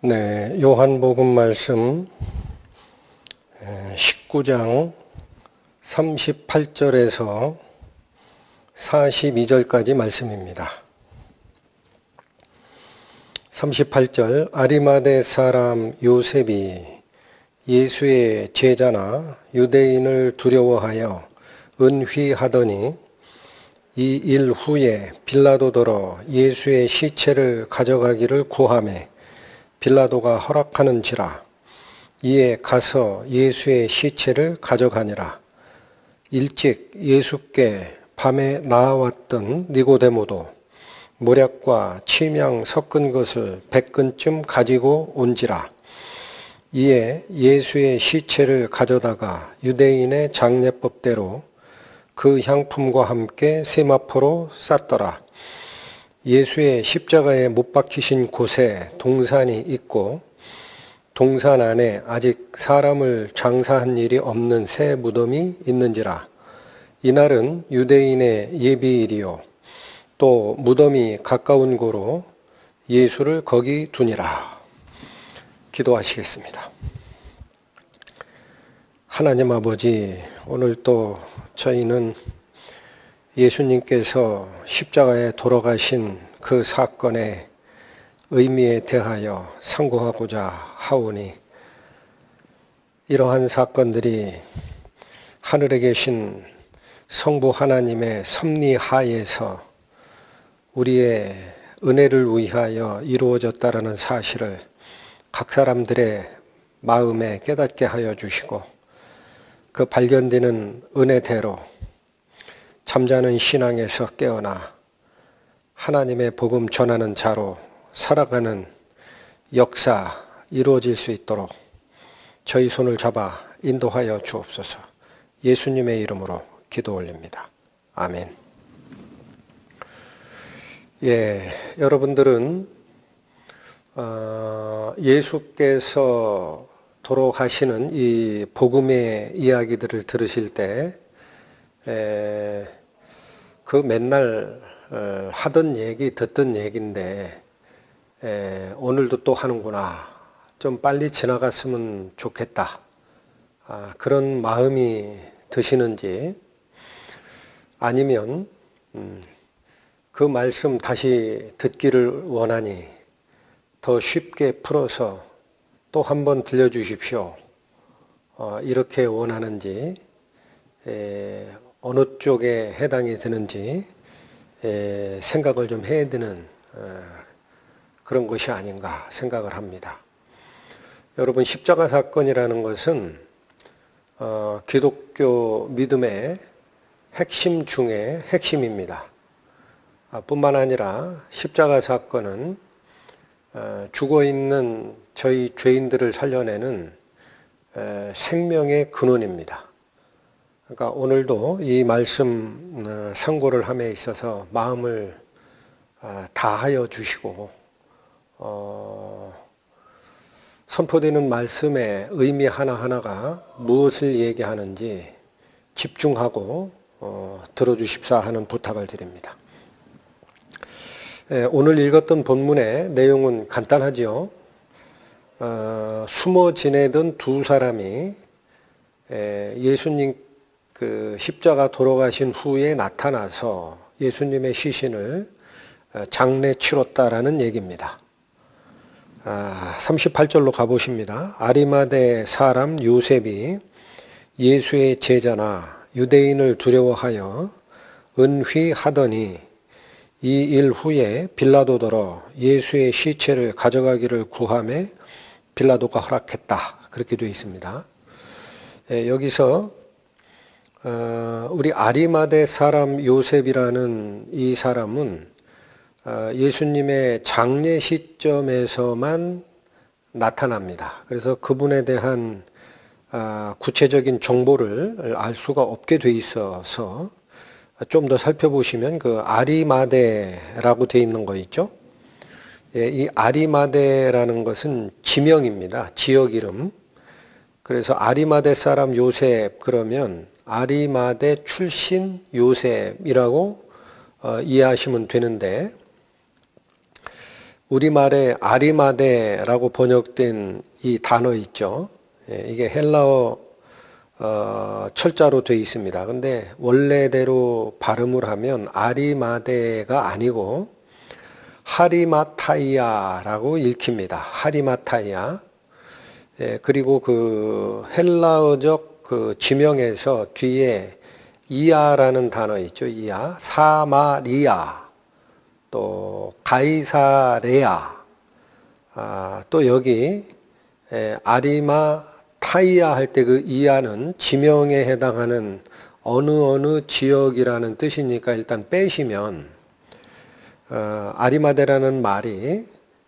네, 요한복음 말씀 19장 38절에서 42절까지 말씀입니다. 38절, 아리마대 사람 요셉이 예수의 제자나 유대인을 두려워하여 은휘하더니 이 일 후에 빌라도더러 예수의 시체를 가져가기를 구하매 빌라도가 허락하는지라. 이에 가서 예수의 시체를 가져가니라. 일찍 예수께 밤에 나아왔던 니고데모도 모략과 침향 섞은 것을 100근쯤 가지고 온지라. 이에 예수의 시체를 가져다가 유대인의 장례법대로 그 향품과 함께 세마포로 쌌더라. 예수의 십자가에 못 박히신 곳에 동산이 있고 동산 안에 아직 사람을 장사한 일이 없는 새 무덤이 있는지라. 이날은 유대인의 예비일이요 또 무덤이 가까운 고로 예수를 거기 두니라. 기도하시겠습니다. 하나님 아버지, 오늘 또 저희는 예수님께서 십자가에 돌아가신 그 사건의 의미에 대하여 상고하고자 하오니, 이러한 사건들이 하늘에 계신 성부 하나님의 섭리 하에서 우리의 은혜를 위하여 이루어졌다라는 사실을 각 사람들의 마음에 깨닫게 하여 주시고, 그 발견되는 은혜대로 잠자는 신앙에서 깨어나 하나님의 복음 전하는 자로 살아가는 역사 이루어질 수 있도록 저희 손을 잡아 인도하여 주옵소서. 예수님의 이름으로 기도 올립니다. 아멘. 여러분들은 예수께서 돌아가시는 이 복음의 이야기들을 들으실 때 그 맨날 하던 얘기, 듣던 얘기인데 오늘도 또 하는구나, 좀 빨리 지나갔으면 좋겠다, 그런 마음이 드시는지, 아니면 그 말씀 다시 듣기를 원하니 더 쉽게 풀어서 또 한번 들려주십시오, 이렇게 원하는지, 어느 쪽에 해당이 드는지 생각을 좀 해야 되는 그런 것이 아닌가 생각을 합니다. 여러분, 십자가 사건이라는 것은 기독교 믿음의 핵심 중에 핵심입니다. 뿐만 아니라 십자가 사건은 죽어있는 저희 죄인들을 살려내는 생명의 근원입니다. 그러니까 오늘도 이 말씀 상고를 함에 있어서 마음을 다하여 주시고, 선포되는 말씀의 의미 하나하나가 무엇을 얘기하는지 집중하고 들어주십사 하는 부탁을 드립니다. 오늘 읽었던 본문의 내용은 간단하죠. 숨어 지내던 두 사람이 예수님 그 십자가 돌아가신 후에 나타나서 예수님의 시신을 장례 치렀다라는 얘기입니다. 38절로 가보십니다. 아리마대 사람 요셉이 예수의 제자나 유대인을 두려워하여 은휘하더니 이 일 후에 빌라도더러 예수의 시체를 가져가기를 구하매 빌라도가 허락했다, 그렇게 되어 있습니다. 여기서 우리 아리마대 사람 요셉이라는 이 사람은 예수님의 장례 시점에서만 나타납니다. 그래서 그분에 대한 구체적인 정보를 알 수가 없게 돼 있어서 좀 더 살펴보시면 그 아리마대라고 되어 있는 거 있죠? 이 아리마대라는 것은 지명입니다. 지역 이름. 그래서 아리마대 사람 요셉 그러면 아리마대 출신 요셉이라고 이해하시면 되는데, 우리말에 아리마데라고 번역된 이 단어 있죠. 이게 헬라어 철자로 되어 있습니다. 근데 원래대로 발음을 하면 아리마데가 아니고 하리마타이아라고 읽힙니다. 하리마타이아. 그리고 그 헬라어적 그 지명에서 뒤에 이아라는 단어 있죠. 이아, 사마리아, 또 가이사레아, 또 여기 아리마타이아 할 때 그 이아는 지명에 해당하는 어느 지역이라는 뜻이니까 일단 빼시면 아리마데라는 말이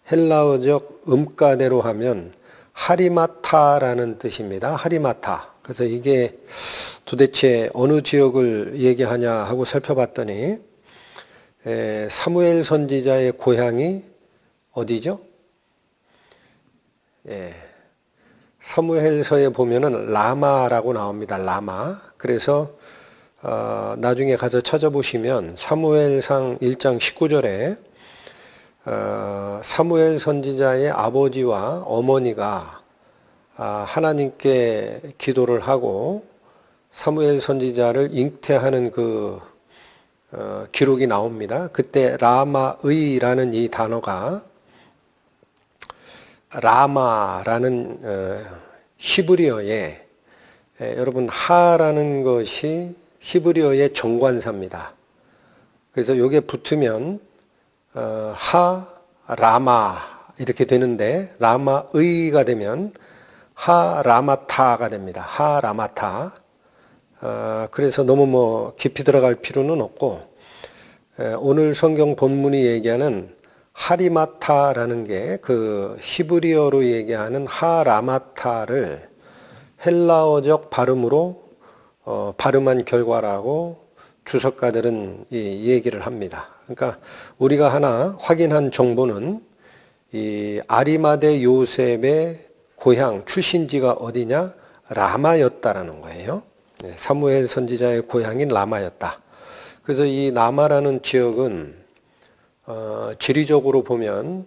헬라어적 음가대로 하면 하리마타라는 뜻입니다. 하리마타. 그래서 이게 도대체 어느 지역을 얘기하냐 하고 살펴봤더니 사무엘 선지자의 고향이 어디죠? 사무엘서에 보면은 라마라고 나옵니다. 라마. 그래서 나중에 가서 찾아보시면 사무엘상 1장 19절에 사무엘 선지자의 아버지와 어머니가 하나님께 기도를 하고 사무엘 선지자를 잉태하는 그 기록이 나옵니다. 그때 라마의라는 이 단어가 라마라는 히브리어에 여러분 하라는 것이 히브리어의 정관사입니다. 그래서 이게 붙으면 하 라마 이렇게 되는데 라마의가 되면 하 라마타가 됩니다. 하 라마타. 그래서 너무 뭐 깊이 들어갈 필요는 없고 오늘 성경 본문이 얘기하는 하리마타라는 게 그 히브리어로 얘기하는 하 라마타를 헬라어적 발음으로 발음한 결과라고 주석가들은 이 얘기를 합니다. 그러니까 우리가 하나 확인한 정보는 이 아리마대 요셉의 고향 출신지가 어디냐? 라마였다라는 거예요. 사무엘 선지자의 고향인 라마였다. 그래서 이 라마라는 지역은 지리적으로 보면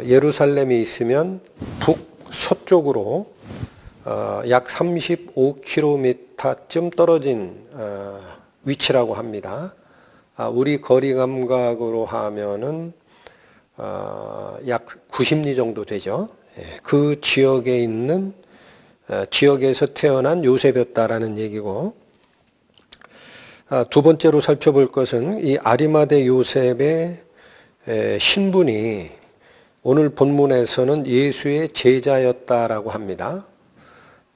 예루살렘이 있으면 북서쪽으로 약 35km쯤 떨어진 위치라고 합니다. 우리 거리 감각으로 하면은 약 90리 정도 되죠. 그 지역에 있는 지역에서 태어난 요셉이었다라는 얘기고, 두 번째로 살펴볼 것은 이 아리마대 요셉의 신분이 오늘 본문에서는 예수의 제자였다라고 합니다.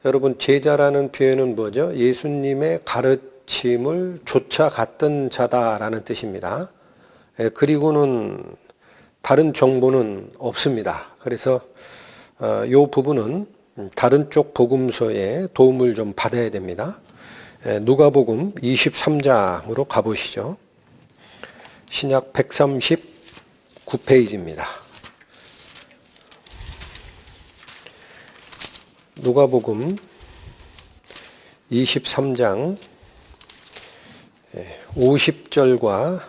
여러분, 제자라는 표현은 뭐죠? 예수님의 가르침을 쫓아갔던 자다라는 뜻입니다. 그리고는 다른 정보는 없습니다. 그래서 이 부분은 다른 쪽 복음서에 도움을 좀 받아야 됩니다. 누가복음 23장으로 가보시죠. 신약 139페이지입니다. 누가복음 23장 50절과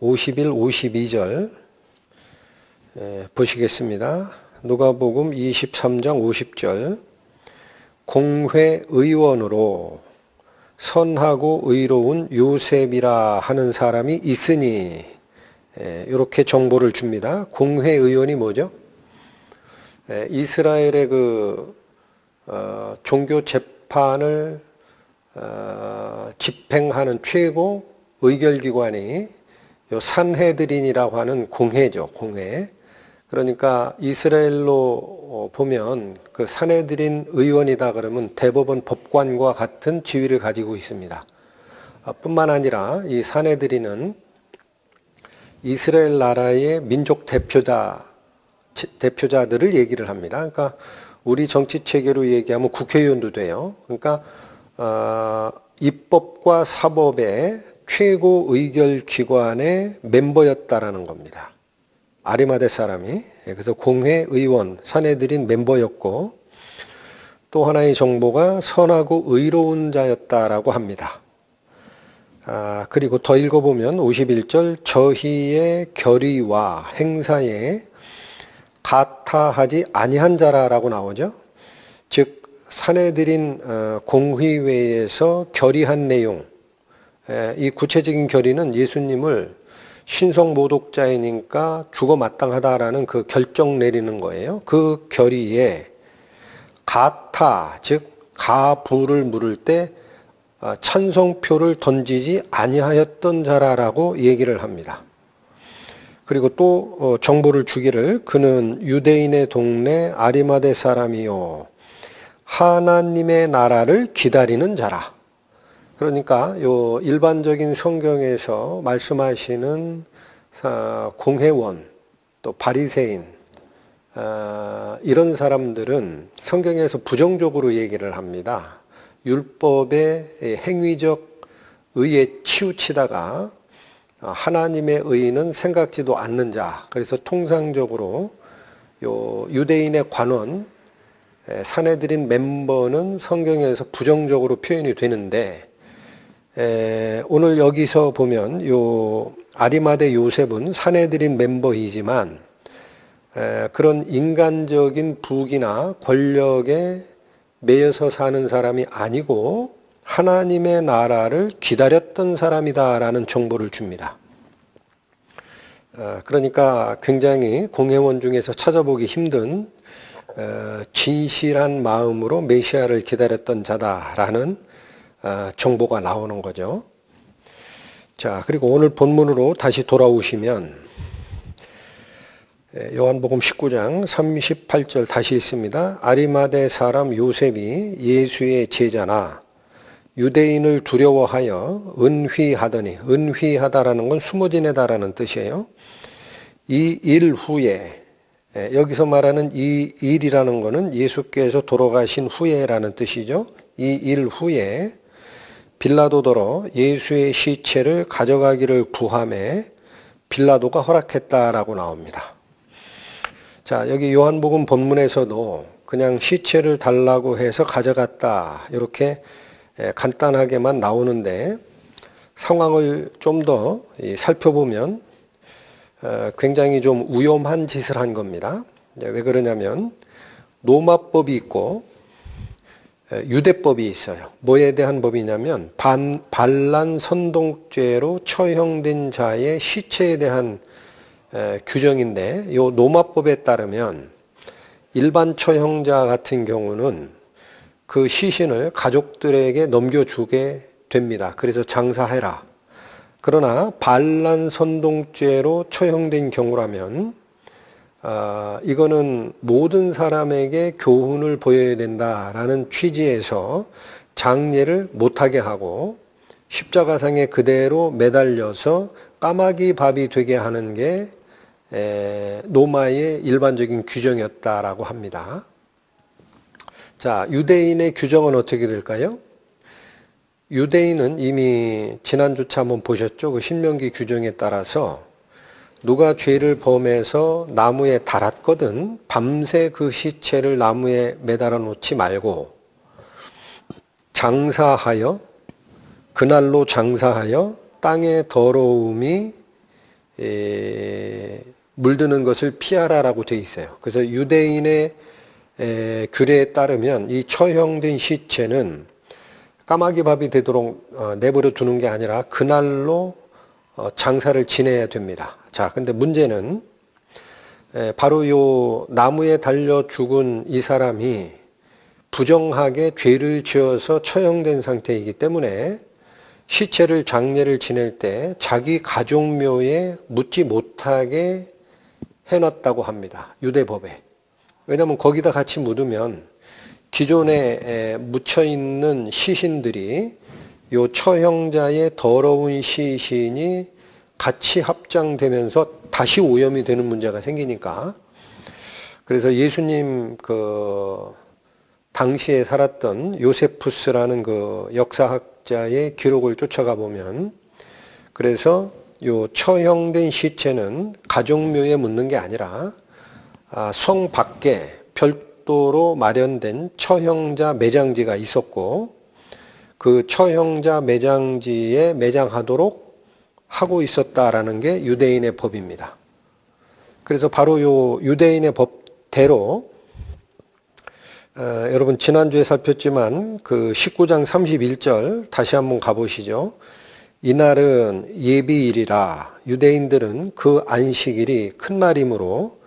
51, 52절 보시겠습니다. 누가복음 23장 50절 공회의원으로 선하고 의로운 요셉이라 하는 사람이 있으니, 이렇게 정보를 줍니다. 공회의원이 뭐죠? 이스라엘의 그 종교 재판을 집행하는 최고 의결기관이 요 산헤드린이라고 하는 공회죠. 공회. 그러니까 이스라엘로 보면 그 산헤드린 의원이다 그러면 대법원 법관과 같은 지위를 가지고 있습니다. 뿐만 아니라 이 산헤드린은 이스라엘 나라의 민족 대표자들을 얘기를 합니다. 그러니까 우리 정치 체계로 얘기하면 국회의원도 돼요. 그러니까 입법과 사법의 최고 의결 기관의 멤버였다라는 겁니다. 아리마대 사람이. 그래서 공회의원, 산헤드린 멤버였고, 또 하나의 정보가 선하고 의로운 자였다라고 합니다. 그리고 더 읽어보면 51절 저희의 결의와 행사에 가타하지 아니한 자라라고 나오죠. 즉 사내들인 공의회에서 결의한 내용, 이 구체적인 결의는 예수님을 신성모독자이니까 죽어 마땅하다라는 그 결정 내리는 거예요. 그 결의에 가타, 즉 가부를 물을 때 찬성표를 던지지 아니하였던 자라라고 얘기를 합니다. 그리고 또 정보를 주기를 그는 유대인의 동네 아리마대 사람이요 하나님의 나라를 기다리는 자라. 그러니까 요 일반적인 성경에서 말씀하시는 공회원 또 바리새인 이런 사람들은 성경에서 부정적으로 얘기를 합니다. 율법의 행위적 의에 치우치다가 하나님의 의는 생각지도 않는 자. 그래서 통상적으로 요 유대인의 관원 사내들인 멤버는 성경에서 부정적으로 표현이 되는데 오늘 여기서 보면 요 아리마대 요셉은 사내들인 멤버이지만 그런 인간적인 부귀나 권력에 매여서 사는 사람이 아니고 하나님의 나라를 기다렸던 사람이다라는 정보를 줍니다. 그러니까 굉장히 공회원 중에서 찾아보기 힘든 진실한 마음으로 메시아를 기다렸던 자다라는 정보가 나오는 거죠. 자, 그리고 오늘 본문으로 다시 돌아오시면 요한복음 19장 38절 다시 있습니다. 아리마대 사람 요셉이 예수의 제자나 유대인을 두려워하여 은휘하더니, 은휘하다라는 건 숨어 지내다라는 뜻이에요. 이 일 후에, 여기서 말하는 이 일이라는 것은 예수께서 돌아가신 후에라는 뜻이죠. 이 일 후에 빌라도더러 예수의 시체를 가져가기를 구하매 빌라도가 허락했다라고 나옵니다. 자, 여기 요한복음 본문에서도 그냥 시체를 달라고 해서 가져갔다 이렇게 간단하게만 나오는데 상황을 좀 더 살펴보면 굉장히 좀 위험한 짓을 한 겁니다. 왜 그러냐면 로마법이 있고 유대법이 있어요. 뭐에 대한 법이냐면 반란 선동죄로 처형된 자의 시체에 대한 규정인데 이 로마법에 따르면 일반 처형자 같은 경우는 그 시신을 가족들에게 넘겨주게 됩니다. 그래서 장사해라. 그러나 반란 선동죄로 처형된 경우라면 이거는 모든 사람에게 교훈을 보여야 된다라는 취지에서 장례를 못하게 하고 십자가상에 그대로 매달려서 까마귀 밥이 되게 하는 게 로마의 일반적인 규정이었다라고 합니다. 자, 유대인의 규정은 어떻게 될까요? 유대인은 이미 지난주차 한번 보셨죠? 그 신명기 규정에 따라서 누가 죄를 범해서 나무에 달았거든 밤새 그 시체를 나무에 매달아 놓지 말고 장사하여 그날로 장사하여 땅의 더러움이 물드는 것을 피하라라고 되어 있어요. 그래서 유대인의 규례에 따르면 이 처형된 시체는 까마귀 밥이 되도록 내버려 두는 게 아니라 그날로 장사를 지내야 됩니다. 자, 근데 문제는 바로 요 나무에 달려 죽은 이 사람이 부정하게 죄를 지어서 처형된 상태이기 때문에 시체를 장례를 지낼 때 자기 가족묘에 묻지 못하게 해놨다고 합니다. 유대법에. 왜냐하면 거기다 같이 묻으면 기존에 묻혀있는 시신들이 요 처형자의 더러운 시신이 같이 합장되면서 다시 오염이 되는 문제가 생기니까 그래서 예수님 그 당시에 살았던 요세푸스라는 그 역사학자의 기록을 쫓아가 보면 그래서 요 처형된 시체는 가족묘에 묻는 게 아니라 성 밖에 별도로 마련된 처형자 매장지가 있었고 그 처형자 매장지에 매장하도록 하고 있었다라는 게 유대인의 법입니다. 그래서 바로 요 유대인의 법대로 여러분 지난주에 살폈지만 그 19장 31절 다시 한번 가보시죠. 이날은 예비일이라 유대인들은 그 안식일이 큰 날이므로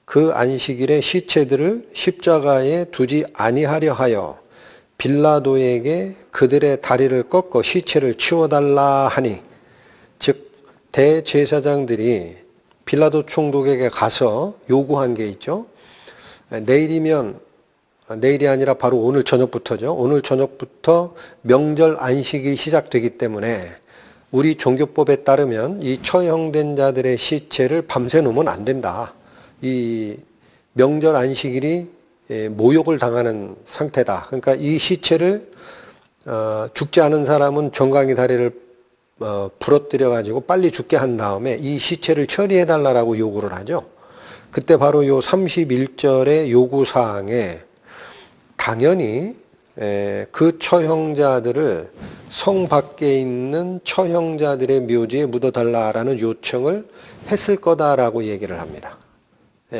그 안식일에 시체들을 십자가에 두지 아니하려 하여 빌라도에게 그들의 다리를 꺾어 시체를 치워달라 하니, 즉 대제사장들이 빌라도 총독에게 가서 요구한 게 있죠. 내일이 아니라 바로 오늘 저녁부터죠. 오늘 저녁부터 명절 안식이 시작되기 때문에 우리 종교법에 따르면 이 처형된 자들의 시체를 밤새 놓으면 안 된다. 이 명절 안식일이 모욕을 당하는 상태다. 그러니까 이 시체를 죽지 않은 사람은 정강이 다리를 부러뜨려 가지고 빨리 죽게 한 다음에 이 시체를 처리해 달라고 요구를 하죠. 그때 바로 요 31절의 요구사항에 당연히 그 처형자들을 성 밖에 있는 처형자들의 묘지에 묻어달라라는 요청을 했을 거다라고 얘기를 합니다.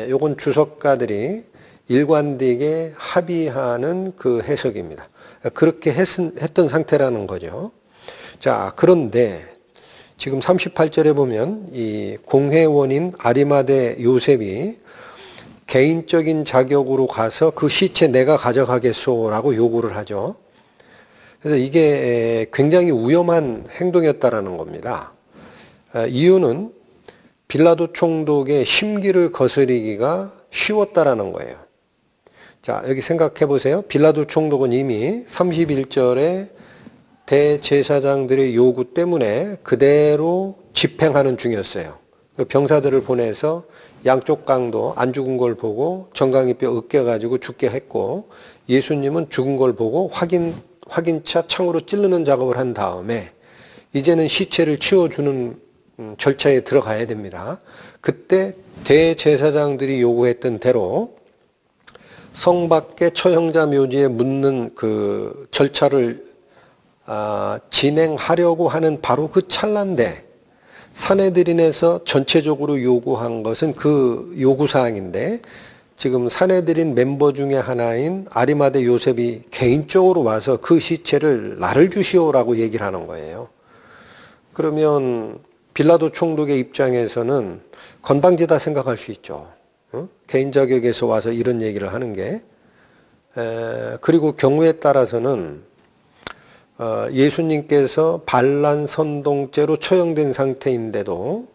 요건 주석가들이 일관되게 합의하는 그 해석입니다. 그렇게 했던 상태라는 거죠. 자, 그런데 지금 38절에 보면 이 공회원인 아리마대 요셉이 개인적인 자격으로 가서 그 시체 내가 가져가겠소라고 요구를 하죠. 그래서 이게 굉장히 위험한 행동이었다라는 겁니다. 이유는 빌라도 총독의 심기를 거스르기가 쉬웠다라는 거예요. 자, 여기 생각해 보세요. 빌라도 총독은 이미 31절에 대제사장들의 요구 때문에 그대로 집행하는 중이었어요. 병사들을 보내서 양쪽 강도 안 죽은 걸 보고 정강이 뼈 으깨가지고 죽게 했고, 예수님은 죽은 걸 보고 확인차 창으로 찌르는 작업을 한 다음에 이제는 시체를 치워주는 절차에 들어가야 됩니다. 그때 대제사장들이 요구했던 대로 성 밖의 처형자 묘지에 묻는 그 절차를 진행하려고 하는 바로 그 찰나인데, 산헤드린에서 전체적으로 요구한 것은 그 요구사항인데, 지금 산헤드린 멤버 중에 하나인 아리마대 요셉이 개인적으로 와서 그 시체를 나를 주시오라고 얘기를 하는 거예요. 그러면 빌라도 총독의 입장에서는 건방지다 생각할 수 있죠. 개인 자격에서 와서 이런 얘기를 하는 게. 그리고 경우에 따라서는 예수님께서 반란선동죄로 처형된 상태인데도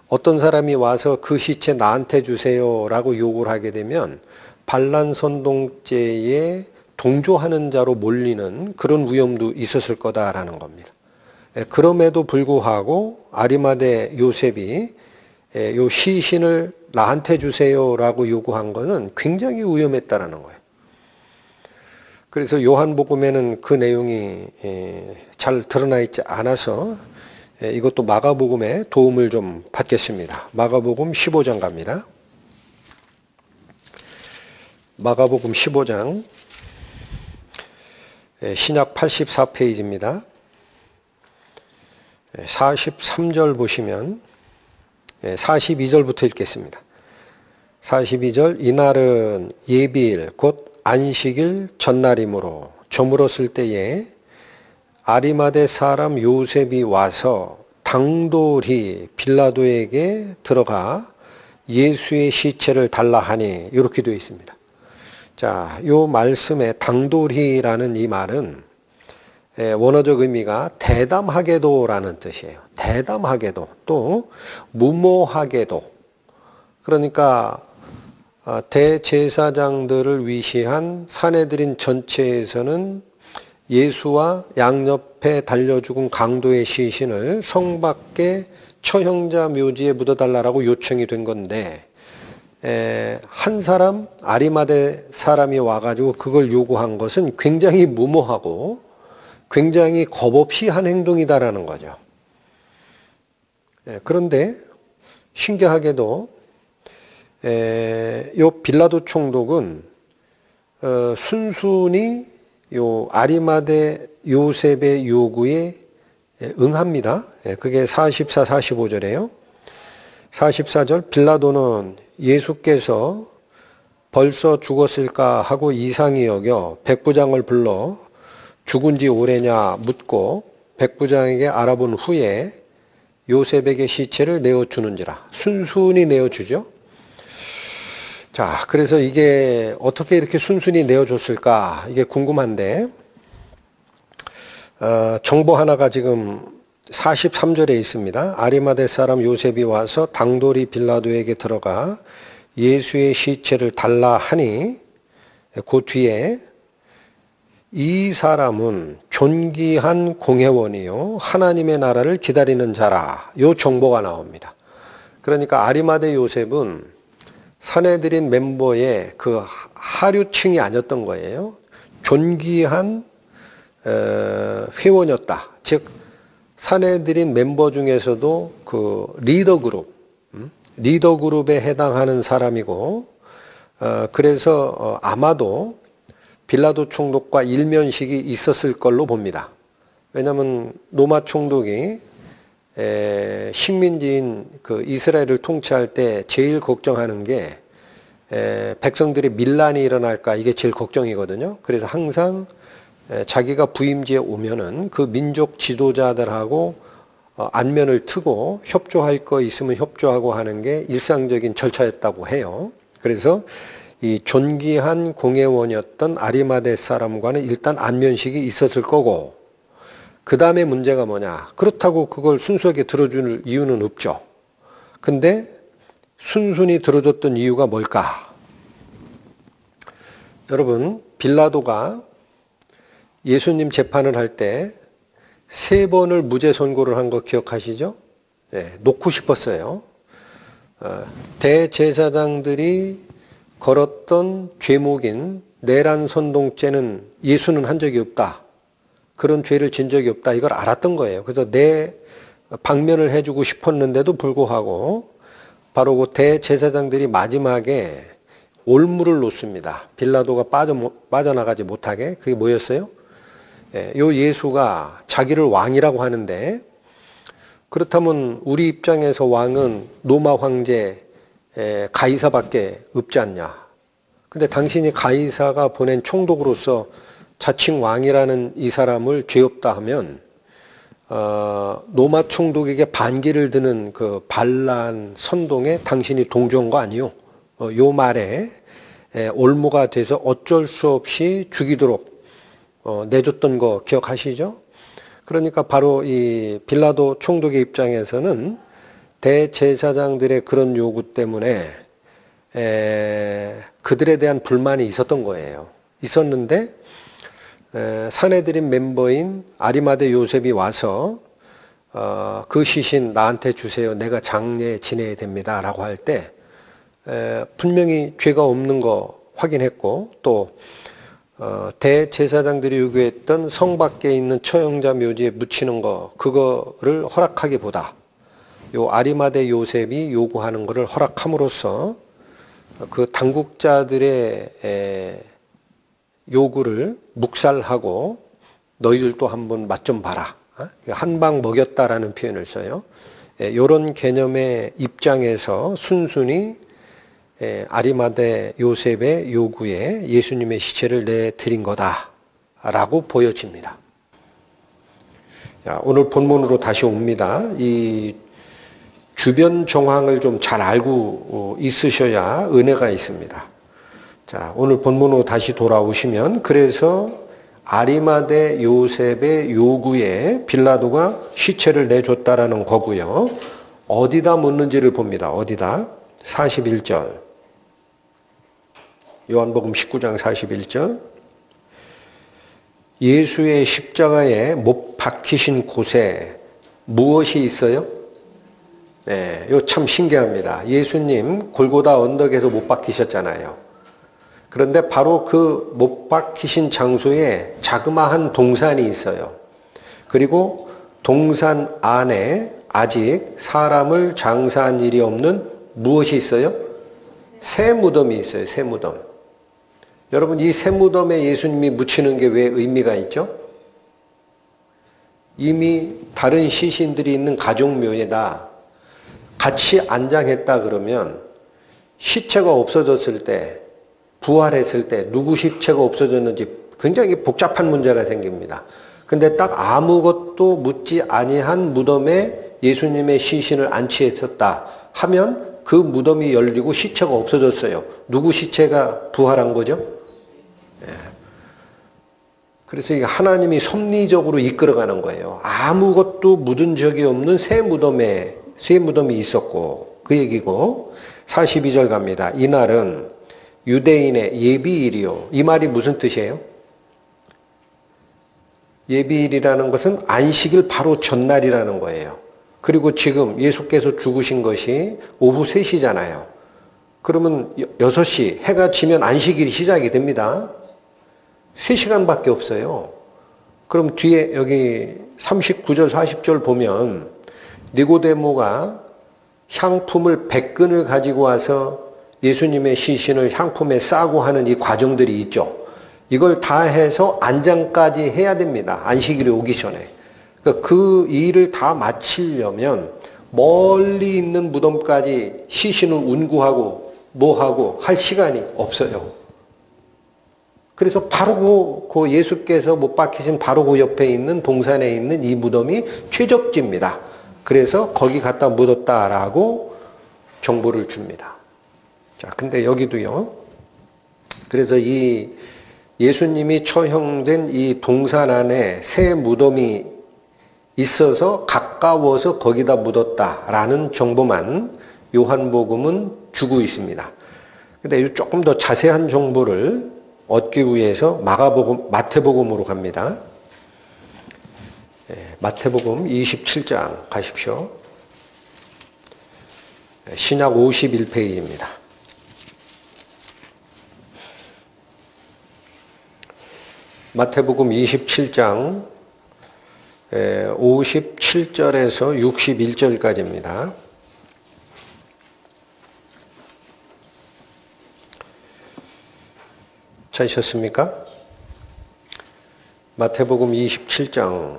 어떤 사람이 와서 그 시체 나한테 주세요라고 요구를 하게 되면 반란선동죄에 동조하는 자로 몰리는 그런 위험도 있었을 거다라는 겁니다. 그럼에도 불구하고 아리마대 요셉이 요 시신을 나한테 주세요라고 요구한 것은 굉장히 위험했다라는 거예요. 그래서 요한복음에는 그 내용이 잘 드러나 있지 않아서 이것도 마가복음에 도움을 좀 받겠습니다. 마가복음 15장 갑니다. 마가복음 15장 신약 84페이지입니다. 43절 보시면 42절부터 읽겠습니다. 42절, 이날은 예비일 곧 안식일 전날이므로 저물었을 때에 아리마대 사람 요셉이 와서 당돌이 빌라도에게 들어가 예수의 시체를 달라 하니, 이렇게 되어 있습니다. 자, 요 말씀에 당돌이라는 이 말은 원어적 의미가 대담하게도라는 뜻이에요. 대담하게도, 또 무모하게도. 그러니까 대제사장들을 위시한 산헤드린 전체에서는 예수와 양옆에 달려 죽은 강도의 시신을 성 밖에 처형자 묘지에 묻어달라고 요청이 된 건데, 한 사람, 아리마대 사람이 와가지고 그걸 요구한 것은 굉장히 무모하고 굉장히 겁없이 한 행동이다라는 거죠. 그런데 신기하게도 요 빌라도 총독은 순순히 요 아리마대 요셉의 요구에 응합니다. 그게 44, 45절이에요. 44절, 빌라도는 예수께서 벌써 죽었을까 하고 이상히 여겨 백부장을 불러 죽은 지 오래냐 묻고 백부장에게 알아본 후에 요셉에게 시체를 내어주는지라. 순순히 내어주죠. 자, 그래서 이게 어떻게 이렇게 순순히 내어줬을까? 이게 궁금한데, 정보 하나가 지금 43절에 있습니다. 아리마대 사람 요셉이 와서 당돌이 빌라도에게 들어가 예수의 시체를 달라 하니, 그 뒤에 이 사람은 존귀한 공회원이요 하나님의 나라를 기다리는 자라. 요 정보가 나옵니다. 그러니까 아리마대 요셉은 산헤드린 멤버의 그 하류층이 아니었던 거예요. 존귀한 회원이었다. 즉 산헤드린 멤버 중에서도 그 리더 그룹에 해당하는 사람이고, 그래서 아마도 빌라도 총독과 일면식이 있었을 걸로 봅니다. 왜냐하면 로마 총독이 식민지인 그 이스라엘을 통치할 때 제일 걱정하는 게 백성들의 밀란이 일어날까, 이게 제일 걱정이거든요. 그래서 항상 자기가 부임지에 오면은 그 민족 지도자들하고 안면을 트고 협조할 거 있으면 협조하고 하는 게 일상적인 절차였다고 해요. 그래서 이 존귀한 공회원이었던 아리마대 사람과는 일단 안면식이 있었을 거고, 그 다음에 문제가 뭐냐. 그렇다고 그걸 순수하게 들어줄 이유는 없죠. 근데 순순히 들어줬던 이유가 뭘까? 여러분, 빌라도가 예수님 재판을 할 때 3번을 무죄 선고를 한 거 기억하시죠? 네, 놓고 싶었어요. 대제사장들이 걸었던 죄목인 내란 선동죄는 예수는 한 적이 없다. 그런 죄를 진 적이 없다. 이걸 알았던 거예요. 그래서 내 방면을 해주고 싶었는데도 불구하고 바로 그 대제사장들이 마지막에 올무를 놓습니다. 빌라도가 빠져나가지 못하게. 그게 뭐였어요? 요 예수가 자기를 왕이라고 하는데, 그렇다면 우리 입장에서 왕은 로마 황제 가이사밖에 없지 않냐. 근데 당신이 가이사가 보낸 총독으로서 자칭 왕이라는 이 사람을 죄 없다 하면 로마 총독에게 반기를 드는 그 반란 선동에 당신이 동조한 거 아니요? 요 말에 올무가 돼서 어쩔 수 없이 죽이도록 내줬던 거 기억하시죠? 그러니까 바로 이 빌라도 총독의 입장에서는 대제사장들의 그런 요구 때문에 그들에 대한 불만이 있었던 거예요. 있었는데 산헤드린 멤버인 아리마대 요셉이 와서 그 시신 나한테 주세요. 내가 장례 지내야 됩니다. 라고 할 때 분명히 죄가 없는 거 확인했고, 또 대제사장들이 요구했던 성 밖에 있는 처형자 묘지에 묻히는 거, 그거를 허락하기보다 요 아리마대 요셉이 요구하는 것을 허락함으로써 그 당국자들의 요구를 묵살하고 너희들도 한번 맛 좀 봐라. 한 방 먹였다라는 표현을 써요. 이런 개념의 입장에서 순순히 아리마대 요셉의 요구에 예수님의 시체를 내드린 거다라고 보여집니다. 자, 오늘 본문으로 다시 옵니다. 이 주변 정황을 좀 잘 알고 있으셔야 은혜가 있습니다. 자, 오늘 본문으로 다시 돌아오시면, 그래서 아리마대 요셉의 요구에 빌라도가 시체를 내줬다라는 거고요. 어디다 묻는지를 봅니다. 어디다? 41절. 요한복음 19장 41절. 예수의 십자가에 못 박히신 곳에 무엇이 있어요? 네, 이거 참 신기합니다. 예수님 골고다 언덕에서 못 박히셨잖아요. 그런데 바로 그 못 박히신 장소에 자그마한 동산이 있어요. 그리고 동산 안에 아직 사람을 장사한 일이 없는 무엇이 있어요? 새 무덤이 있어요. 새 무덤. 여러분, 이 새 무덤에 예수님이 묻히는 게 왜 의미가 있죠? 이미 다른 시신들이 있는 가족묘에다 같이 안장했다 그러면 시체가 없어졌을 때, 부활했을 때 누구 시체가 없어졌는지 굉장히 복잡한 문제가 생깁니다. 근데 딱 아무것도 묻지 아니한 무덤에 예수님의 시신을 안치했었다 하면 그 무덤이 열리고 시체가 없어졌어요. 누구 시체가 부활한 거죠? 그래서 이게 하나님이 섭리적으로 이끌어가는 거예요. 아무것도 묻은 적이 없는 새 무덤이 있었고, 그 얘기고. 42절 갑니다. 이날은 유대인의 예비일이요. 이 말이 무슨 뜻이에요? 예비일이라는 것은 안식일 바로 전날이라는 거예요. 그리고 지금 예수께서 죽으신 것이 오후 3시잖아요. 그러면 6시 해가 지면 안식일이 시작이 됩니다. 3시간밖에 없어요. 그럼 뒤에 여기 39절 40절 보면 니고데모가 향품을 100근을 가지고 와서 예수님의 시신을 향품에 싸고 하는 이 과정들이 있죠. 이걸 다 해서 안장까지 해야 됩니다. 안식일이 오기 전에. 그러니까 그 일을 다 마치려면 멀리 있는 무덤까지 시신을 운구하고 뭐하고 할 시간이 없어요. 그래서 바로 그 예수께서 못 박히신 바로 그 옆에 있는 동산에 있는 이 무덤이 최적지입니다. 그래서 거기 갖다 묻었다라고 정보를 줍니다. 자, 근데 여기도요. 그래서 이 예수님이 처형된 이 동산 안에 새 무덤이 있어서 가까워서 거기다 묻었다라는 정보만 요한복음은 주고 있습니다. 근데 조금 더 자세한 정보를 얻기 위해서 마태복음으로 갑니다. 마태복음 27장 가십시오. 신약 51페이지입니다. 마태복음 27장 57절에서 61절까지입니다. 찾으셨습니까? 마태복음 27장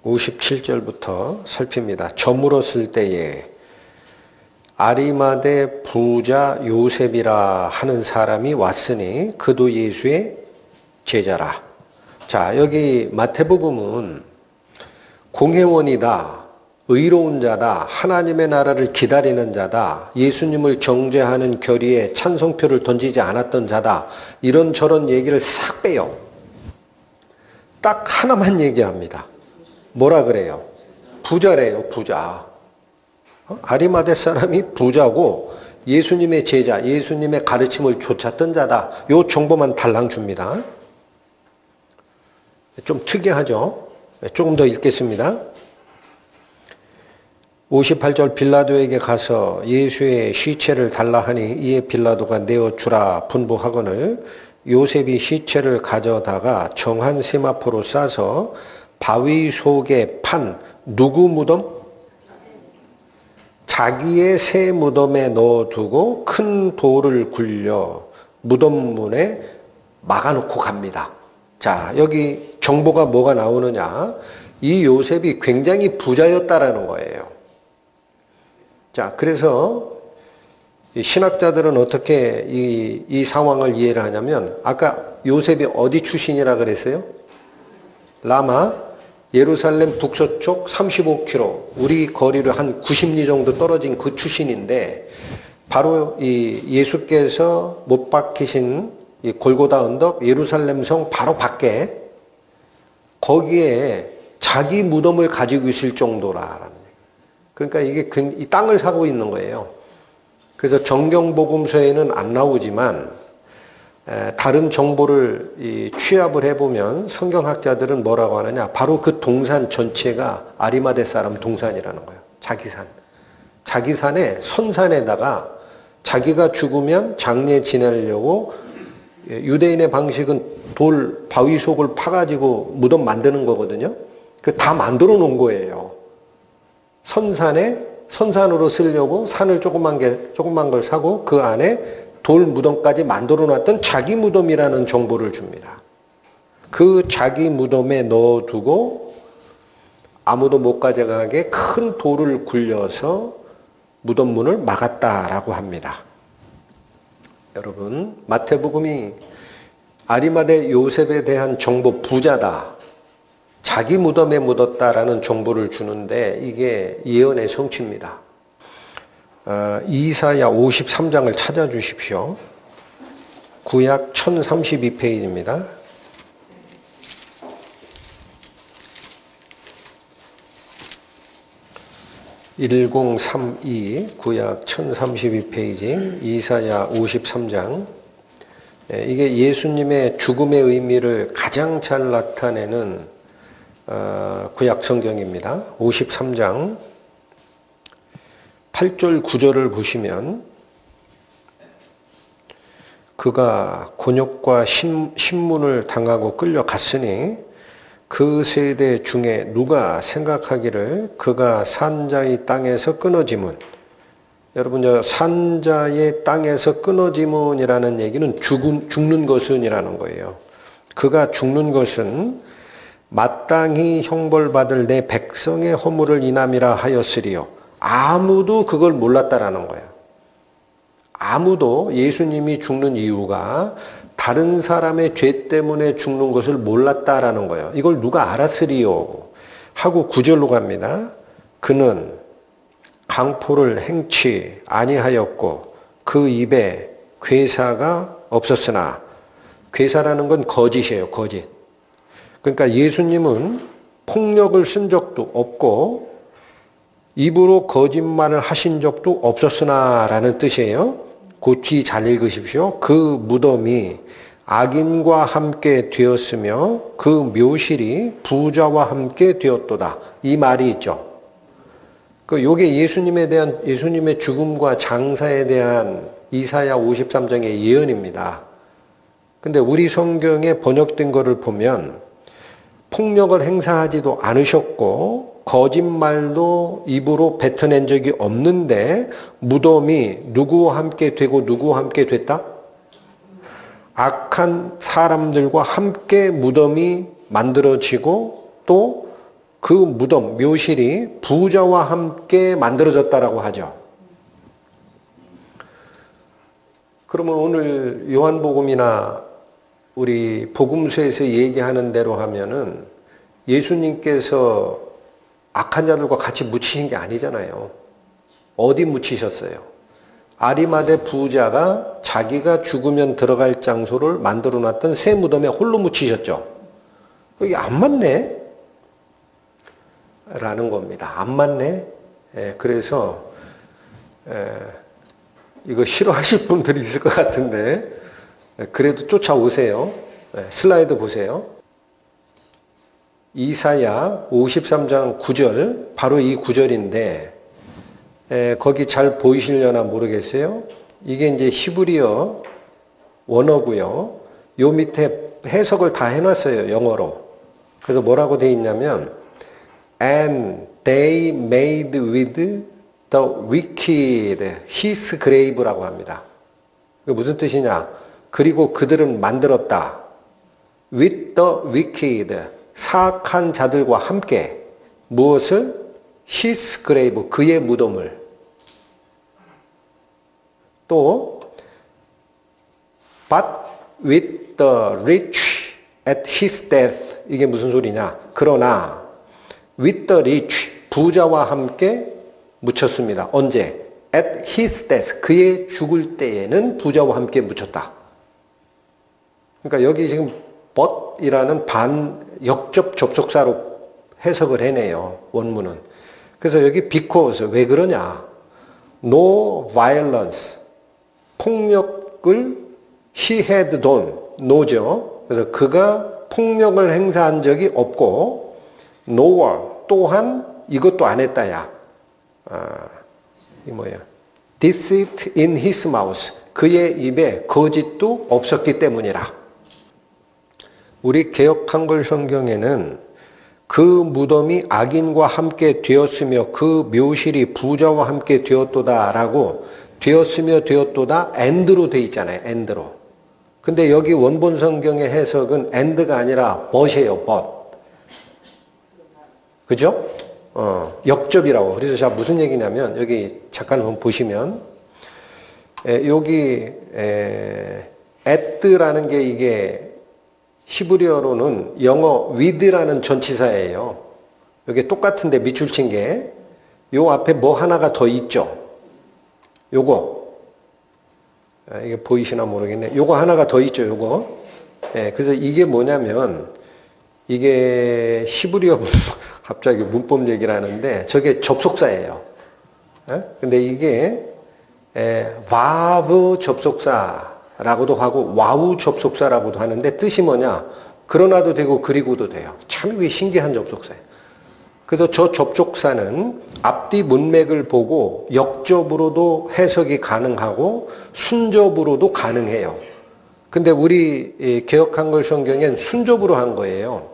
57절부터 살핍니다. 저물었을 때에 아리마대 부자 요셉이라 하는 사람이 왔으니 그도 예수의 제자라. 자, 여기 마태복음은 공회원이다, 의로운 자다, 하나님의 나라를 기다리는 자다, 예수님을 정죄하는 결의에 찬성표를 던지지 않았던 자다, 이런저런 얘기를 싹 빼요. 딱 하나만 얘기합니다. 뭐라 그래요? 부자래요, 부자. 아리마대 사람이 부자고 예수님의 제자, 예수님의 가르침을 좇았던 자다. 요 정보만 달랑 줍니다. 좀 특이하죠? 조금 더 읽겠습니다. 58절 빌라도에게 가서 예수의 시체를 달라 하니 이에 빌라도가 내어주라 분부하거늘 요셉이 시체를 가져다가 정한 세마포로 싸서 바위 속에 판 누구 무덤? 자기의 새 무덤에 넣어두고 큰 돌을 굴려 무덤 문에 막아놓고 갑니다. 자, 여기 정보가 뭐가 나오느냐? 이 요셉이 굉장히 부자였다라는 거예요. 자, 그래서 신학자들은 어떻게 이 상황을 이해를 하냐면, 아까 요셉이 어디 출신이라 그랬어요? 라마, 예루살렘 북서쪽 35km, 우리 거리로 한 90리 정도 떨어진 그 출신인데, 바로 이 예수께서 못 박히신 이 골고다 언덕 예루살렘 성 바로 밖에 거기에 자기 무덤을 가지고 있을 정도라는. 그러니까 이게 이 땅을 사고 있는 거예요. 그래서 정경복음서에는 안 나오지만 다른 정보를 취합을 해보면 성경학자들은 뭐라고 하느냐, 바로 그 동산 전체가 아리마대 사람 동산이라는 거예요. 자기산. 자기산에 선산에다가 자기가 죽으면 장례 지내려고, 유대인의 방식은 돌 바위 속을 파가지고 무덤 만드는 거거든요. 그 다 만들어 놓은 거예요. 선산으로 쓰려고 산을 조그만 걸 사고 그 안에 돌 무덤까지 만들어 놨던 자기 무덤이라는 정보를 줍니다. 그 자기 무덤에 넣어두고 아무도 못 가져가게 큰 돌을 굴려서 무덤 문을 막았다라고 합니다. 여러분, 마태복음이 아리마대 요셉에 대한 정보, 부자다, 자기 무덤에 묻었다라는 정보를 주는데 이게 예언의 성취입니다. 이사야 53장을 찾아주십시오. 구약 1032페이지입니다. 1032 구약 1032페이지 이사야 53장. 이게 예수님의 죽음의 의미를 가장 잘 나타내는 구약 성경입니다. 53장 8절 9절을 보시면 그가 곤욕과 신문을 당하고 끌려갔으니 그 세대 중에 누가 생각하기를 그가 산자의 땅에서 끊어지문. 여러분, 저 산자의 땅에서 끊어지문이라는 얘기는 죽는 것은 이라는 거예요. 그가 죽는 것은 마땅히 형벌받을 내 백성의 허물을 인함이라 하였으리요. 아무도 그걸 몰랐다라는 거예요. 아무도 예수님이 죽는 이유가 다른 사람의 죄 때문에 죽는 것을 몰랐다라는 거예요. 이걸 누가 알았으리요 하고 9절로 갑니다. 그는 강포를 행치 아니하였고 그 입에 괴사가 없었으나, 괴사라는 건 거짓이에요. 거짓. 그러니까 예수님은 폭력을 쓴 적도 없고 입으로 거짓말을 하신 적도 없었으나 라는 뜻이에요. 그 뒤 잘 읽으십시오. 그 무덤이 악인과 함께 되었으며 그 묘실이 부자와 함께 되었도다. 이 말이 있죠. 요게 예수님에 대한, 예수님의 죽음과 장사에 대한 이사야 53장의 예언입니다. 근데 우리 성경에 번역된 거를 보면 폭력을 행사하지도 않으셨고 거짓말도 입으로 뱉어낸 적이 없는데 무덤이 누구와 함께 되고 누구와 함께 됐다? 악한 사람들과 함께 무덤이 만들어지고 또 그 무덤, 묘실이 부자와 함께 만들어졌다라고 하죠. 그러면 오늘 요한복음이나 우리 복음서에서 얘기하는 대로 하면은 예수님께서 악한 자들과 같이 묻히신 게 아니잖아요. 어디 묻히셨어요? 아리마대 부자가 자기가 죽으면 들어갈 장소를 만들어 놨던 새 무덤에 홀로 묻히셨죠. 이게 안 맞네? 라는 겁니다. 안 맞네? 그래서 이거 싫어하실 분들이 있을 것 같은데 그래도 쫓아오세요. 슬라이드 보세요. 이사야 53장 9절, 바로 이 9절인데 거기 잘 보이시려나 모르겠어요. 이게 이제 히브리어 원어고요. 요 밑에 해석을 다 해놨어요. 영어로. 그래서 뭐라고 돼 있냐면 And they made with the wicked his grave라고 합니다. 이게 무슨 뜻이냐? 그리고 그들은 만들었다. With the wicked, 사악한 자들과 함께 무엇을? his grave, 그의 무덤을. 또 but with the rich at his death, 이게 무슨 소리냐? 그러나 with the rich, 부자와 함께 묻혔습니다. 언제? at his death, 그의 죽을 때에는 부자와 함께 묻혔다. 그러니까 여기 지금 but이라는 반역접 접속사로 해석을 해내요. 원문은. 그래서 여기 because, 왜 그러냐? No violence, 폭력을 he had done, no죠. 그래서 그가 폭력을 행사한 적이 없고 nor, 또한 이것도 안 했다야. 이 뭐야? deceit in his mouth, 그의 입에 거짓도 없었기 때문이라. 우리 개역한글 성경에는 그 무덤이 악인과 함께 되었으며 그 묘실이 부자와 함께 되었도다라고 되었으며 되었도다 and로 돼 있잖아요. and로. 근데 여기 원본 성경의 해석은 and가 아니라 but이에요. but. 그죠? 역접이라고. 그래서 자, 무슨 얘기냐면, 여기 잠깐 한번 보시면, 여기, at라는 게 이게 히브리어로는 영어 with라는 전치사예요. 여기 똑같은데 밑줄 친 게, 요 앞에 뭐 하나가 더 있죠? 요거. 이게 보이시나 모르겠네. 요거 하나가 더 있죠, 요거. 그래서 이게 뭐냐면, 이게 히브리어, 갑자기 문법 얘기를 하는데, 저게 접속사예요. 근데 이게, 와브 접속사라고도 하고, 와우 접속사라고도 하는데, 뜻이 뭐냐? 그러나도 되고, 그리고도 돼요. 참 이게 신기한 접속사예요. 그래서 저 접속사는 앞뒤 문맥을 보고 역접으로도 해석이 가능하고 순접으로도 가능해요. 근데 우리 개역한글 성경엔 순접으로 한 거예요.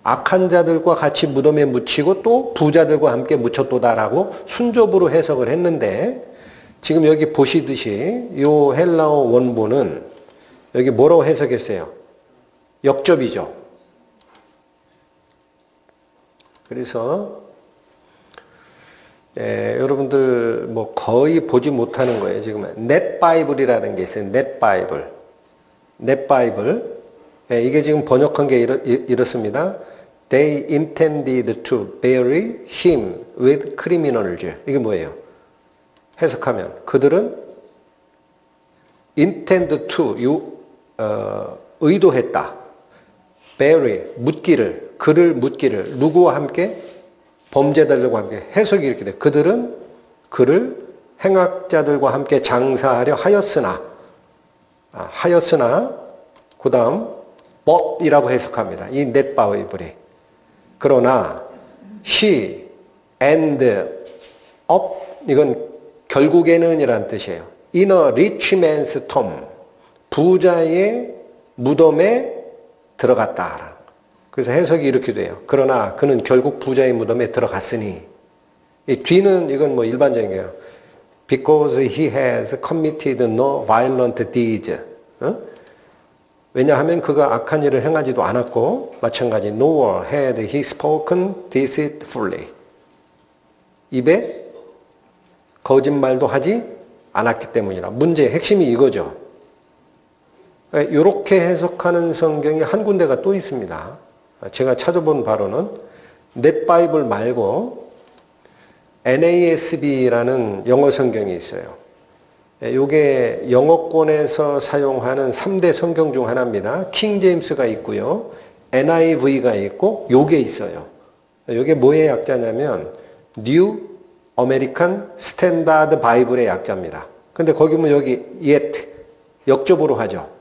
악한 자들과 같이 무덤에 묻히고 또 부자들과 함께 묻혔도다라고 순접으로 해석을 했는데 지금 여기 보시듯이 요 헬라어 원본은 여기 뭐라고 해석했어요? 역접이죠. 그래서 여러분들 뭐 거의 보지 못하는 거예요. 지금 넷바이블이라는 게 있어요. 넷바이블. 이게 지금 번역한 게 이렇습니다. They intended to bury him with criminals. 이게 뭐예요? 해석하면 그들은 intend to 의도했다. bury 묻기를 그를 묻기를 누구와 함께? 범죄자들과 함께. 해석이 이렇게 돼요. 그들은 그를 행악자들과 함께 장사하려 하였으나 그 다음 but이라고 해석합니다. 이 넷바이블이. 그러나 he end up 이건 결국에는 이란 뜻이에요. In a rich man's tomb 부자의 무덤에 들어갔다. 그래서 해석이 이렇게 돼요. 그러나 그는 결국 부자의 무덤에 들어갔으니 이 뒤는 이건 뭐 일반적인 거예요. Because he has committed no violent deeds. 왜냐하면 그가 악한 일을 행하지도 않았고 마찬가지 nor had he spoken deceitfully. 입에 거짓말도 하지 않았기 때문이라. 문제의 핵심이 이거죠. 이렇게 해석하는 성경이 한 군데가 또 있습니다. 제가 찾아본 바로는 넷바이블 말고 NASB라는 영어 성경이 있어요. 이게 영어권에서 사용하는 3대 성경 중 하나입니다. 킹 제임스가 있고요. NIV가 있고 요게 있어요. 요게 뭐의 약자냐면 New American Standard Bible의 약자입니다. 근데 거기 보면 여기 yet 역접으로 하죠.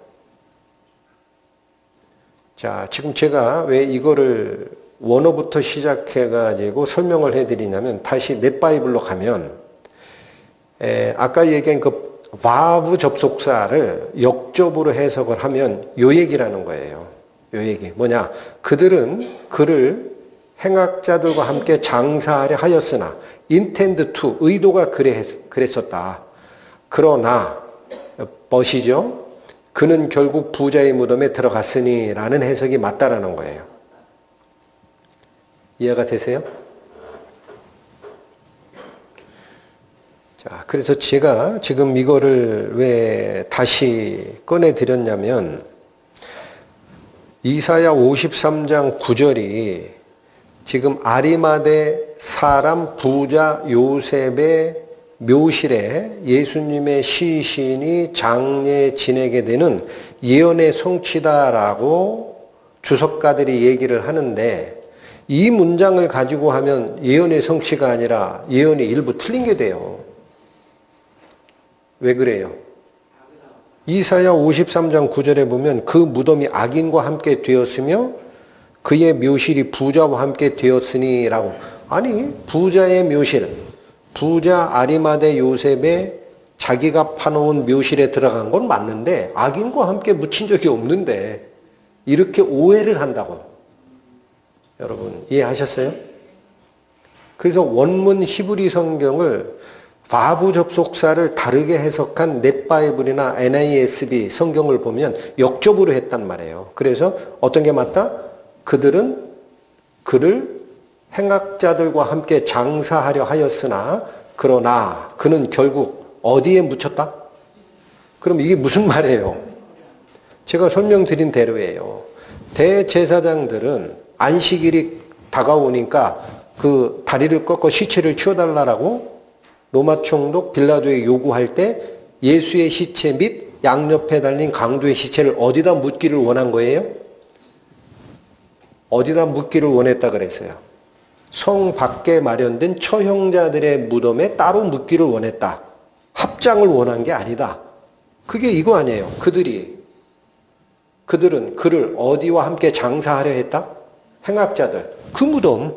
자, 지금 제가 왜 이거를 원어부터 시작해가지고 설명을 해드리냐면 다시 넷바이블로 가면 아까 얘기한 그 와브 접속사를 역접으로 해석을 하면 요 얘기라는 거예요. 요 얘기. 뭐냐? 그들은 그를 행악자들과 함께 장사하려 하였으나 intend to 의도가 그랬었다. 그러나 벗이죠. 그는 결국 부자의 무덤에 들어갔으니 라는 해석이 맞다라는 거예요. 이해가 되세요? 자, 그래서 제가 지금 이거를 왜 다시 꺼내드렸냐면 이사야 53장 9절이 지금 아리마대 사람 부자 요셉의 묘실에 예수님의 시신이 장례 지내게 되는 예언의 성취다라고 주석가들이 얘기를 하는데 이 문장을 가지고 하면 예언의 성취가 아니라 예언이 일부 틀린 게 돼요. 왜 그래요? 이사야 53장 9절에 보면 그 무덤이 악인과 함께 되었으며 그의 묘실이 부자와 함께 되었으니 라고. 아니 부자의 묘실, 부자 아리마대 요셉의 자기가 파놓은 묘실에 들어간 건 맞는데 악인과 함께 묻힌 적이 없는데 이렇게 오해를 한다고. 여러분 이해하셨어요? 그래서 원문 히브리 성경을 바브 접속사를 다르게 해석한 넷바이블이나 NASB 성경을 보면 역접으로 했단 말이에요. 그래서 어떤 게 맞다? 그들은 그를 행악자들과 함께 장사하려 하였으나 그러나 그는 결국 어디에 묻혔다? 그럼 이게 무슨 말이에요? 제가 설명드린 대로예요. 대제사장들은 안식일이 다가오니까 그 다리를 꺾어 시체를 치워달라고 로마 총독 빌라도에 요구할 때 예수의 시체 및 양옆에 달린 강도의 시체를 어디다 묻기를 원한 거예요? 어디다 묻기를 원했다 그랬어요? 성 밖에 마련된 처형자들의 무덤에 따로 묻기를 원했다. 합장을 원한 게 아니다. 그게 이거 아니에요. 그들은 그를 어디와 함께 장사하려 했다? 행악자들. 그 무덤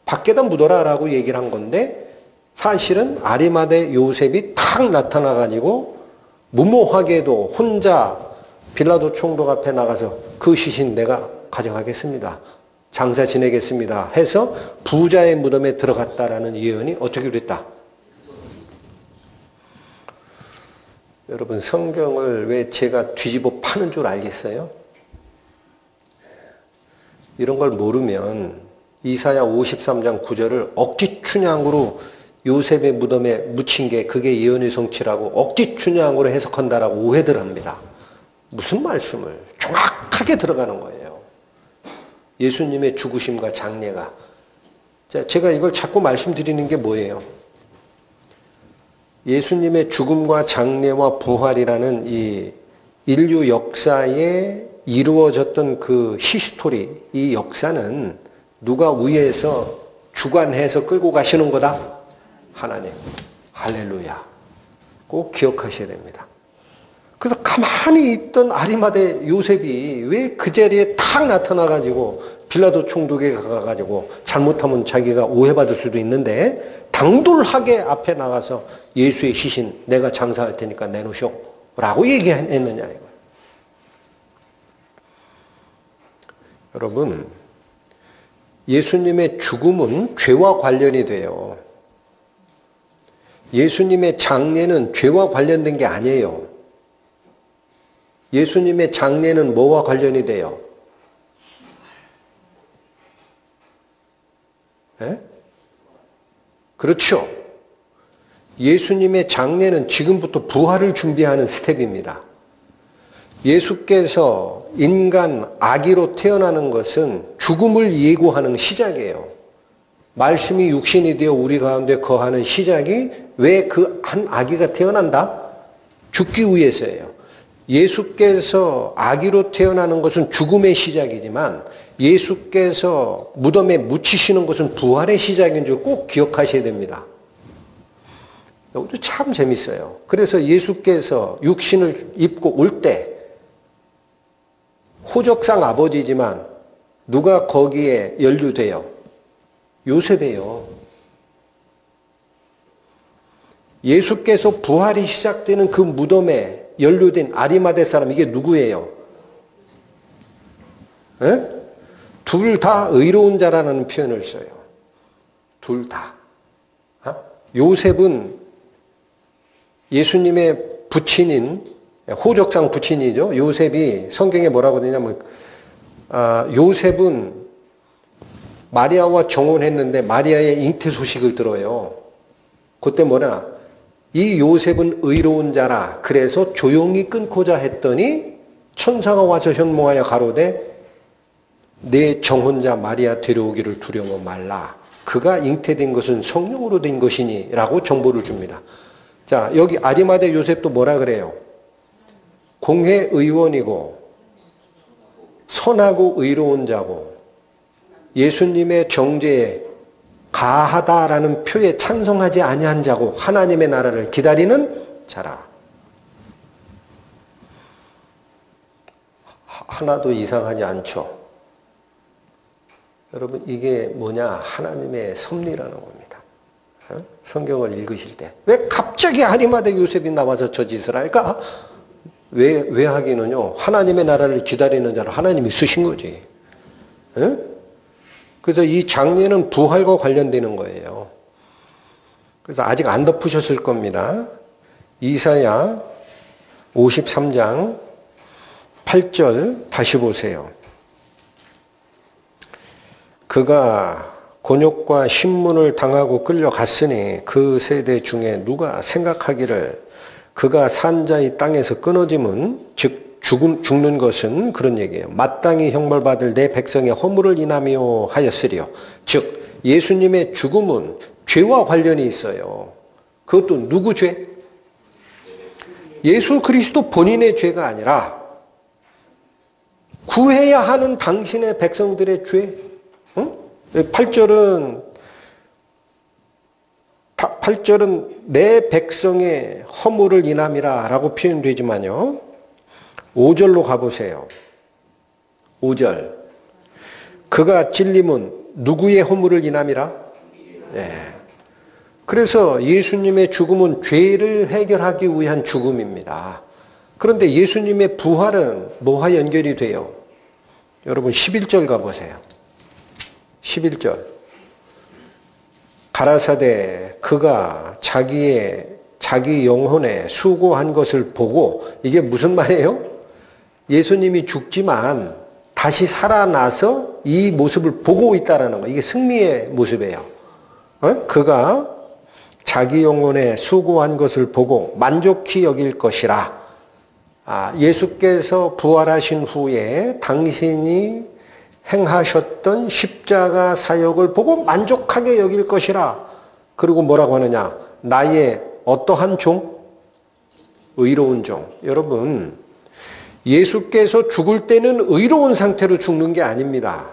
밖에다 묻어라 라고 얘기를 한 건데 사실은 아리마대 요셉이 탁 나타나가지고 무모하게도 혼자 빌라도 총독 앞에 나가서 그 시신 내가 가져가겠습니다. 장사 지내겠습니다. 해서 부자의 무덤에 들어갔다라는 예언이 어떻게 됐다? 여러분 성경을 왜 제가 뒤집어 파는 줄 알겠어요? 이런 걸 모르면 이사야 53장 9절을 억지 춘향으로 요셉의 무덤에 묻힌 게 그게 예언의 성취라고 억지 춘향으로 해석한다라고 오해들 합니다. 무슨 말씀을 정확하게 들어가는 거예요. 예수님의 죽으심과 장례가. 자, 제가 이걸 자꾸 말씀드리는 게 뭐예요? 예수님의 죽음과 장례와 부활이라는 이 인류 역사에 이루어졌던 그 히스토리, 이 역사는 누가 위에서 주관해서 끌고 가시는 거다? 하나님. 할렐루야. 꼭 기억하셔야 됩니다. 그래서 가만히 있던 아리마대 요셉이 왜 그 자리에 탁 나타나가지고 빌라도 총독에 가가지고 잘못하면 자기가 오해받을 수도 있는데 당돌하게 앞에 나가서 예수의 시신 내가 장사할 테니까 내놓으쇼 라고 얘기했느냐 이거예요. 여러분 예수님의 죽음은 죄와 관련이 돼요. 예수님의 장례는 죄와 관련된 게 아니에요. 예수님의 장례는 뭐와 관련이 돼요? 에? 그렇죠. 예수님의 장례는 지금부터 부활을 준비하는 스텝입니다. 예수께서 인간 아기로 태어나는 것은 죽음을 예고하는 시작이에요. 말씀이 육신이 되어 우리 가운데 거하는 시작이 왜 그 한 아기가 태어난다? 죽기 위해서예요. 예수께서 아기로 태어나는 것은 죽음의 시작이지만 예수께서 무덤에 묻히시는 것은 부활의 시작인 줄 꼭 기억하셔야 됩니다. 이것도 참 재밌어요. 그래서 예수께서 육신을 입고 올 때 호적상 아버지지만 누가 거기에 연루돼요? 요셉이에요. 예수께서 부활이 시작되는 그 무덤에 연루된 아리마대 사람 이게 누구예요? 둘 다 의로운 자라는 표현을 써요. 둘 다. 요셉은 예수님의 부친인 호적상 부친이죠. 요셉이 성경에 뭐라고 되냐면 요셉은 마리아와 정혼했는데 마리아의 잉태 소식을 들어요. 그때 뭐냐? 이 요셉은 의로운 자라. 그래서 조용히 끊고자 했더니 천사가 와서 현몽하여 가로되 내 정혼자 마리아 데려오기를 두려워 말라. 그가 잉태된 것은 성령으로 된 것이니 라고 정보를 줍니다. 자, 여기 아리마대 요셉도 뭐라 그래요? 공회의원이고 선하고 의로운 자고 예수님의 정죄에 가하다라는 표에 찬성하지 아니한 자고 하나님의 나라를 기다리는 자라. 하나도 이상하지 않죠. 여러분 이게 뭐냐? 하나님의 섭리라는 겁니다. 성경을 읽으실 때 왜 갑자기 아리마대 요셉이 나와서 저 짓을 할까? 왜 하기는요? 하나님의 나라를 기다리는 자를 하나님이 쓰신 거지. 그래서 이 장례는 부활과 관련되는 거예요. 그래서 아직 안 덮으셨을 겁니다. 이사야 53장 8절 다시 보세요. 그가 곤욕과 신문을 당하고 끌려갔으니 그 세대 중에 누가 생각하기를 그가 산 자의 땅에서 끊어짐은 즉 죽는 것은 그런 얘기예요. 마땅히 형벌받을 내 백성의 허물을 인하며 하였으리요. 즉 예수님의 죽음은 죄와 관련이 있어요. 그것도 누구 죄? 예수 그리스도 본인의 죄가 아니라 구해야 하는 당신의 백성들의 죄. 8절은 내 백성의 허물을 인함이라 라고 표현되지만요. 5절로 가보세요. 5절. 그가 찔림은 누구의 허물을 인함이라? 예. 그래서 예수님의 죽음은 죄를 해결하기 위한 죽음입니다. 그런데 예수님의 부활은 뭐와 연결이 돼요? 여러분 11절 가보세요. 11절. 가라사대 그가 자기 영혼에 수고한 것을 보고, 이게 무슨 말이에요? 예수님이 죽지만 다시 살아나서 이 모습을 보고 있다라는 거. 이게 승리의 모습이에요. 그가 자기 영혼에 수고한 것을 보고 만족히 여길 것이라. 예수께서 부활하신 후에 당신이 행하셨던 십자가 사역을 보고 만족하게 여길 것이라. 그리고 뭐라고 하느냐? 나의 어떠한 종? 의로운 종. 여러분, 예수께서 죽을 때는 의로운 상태로 죽는 게 아닙니다.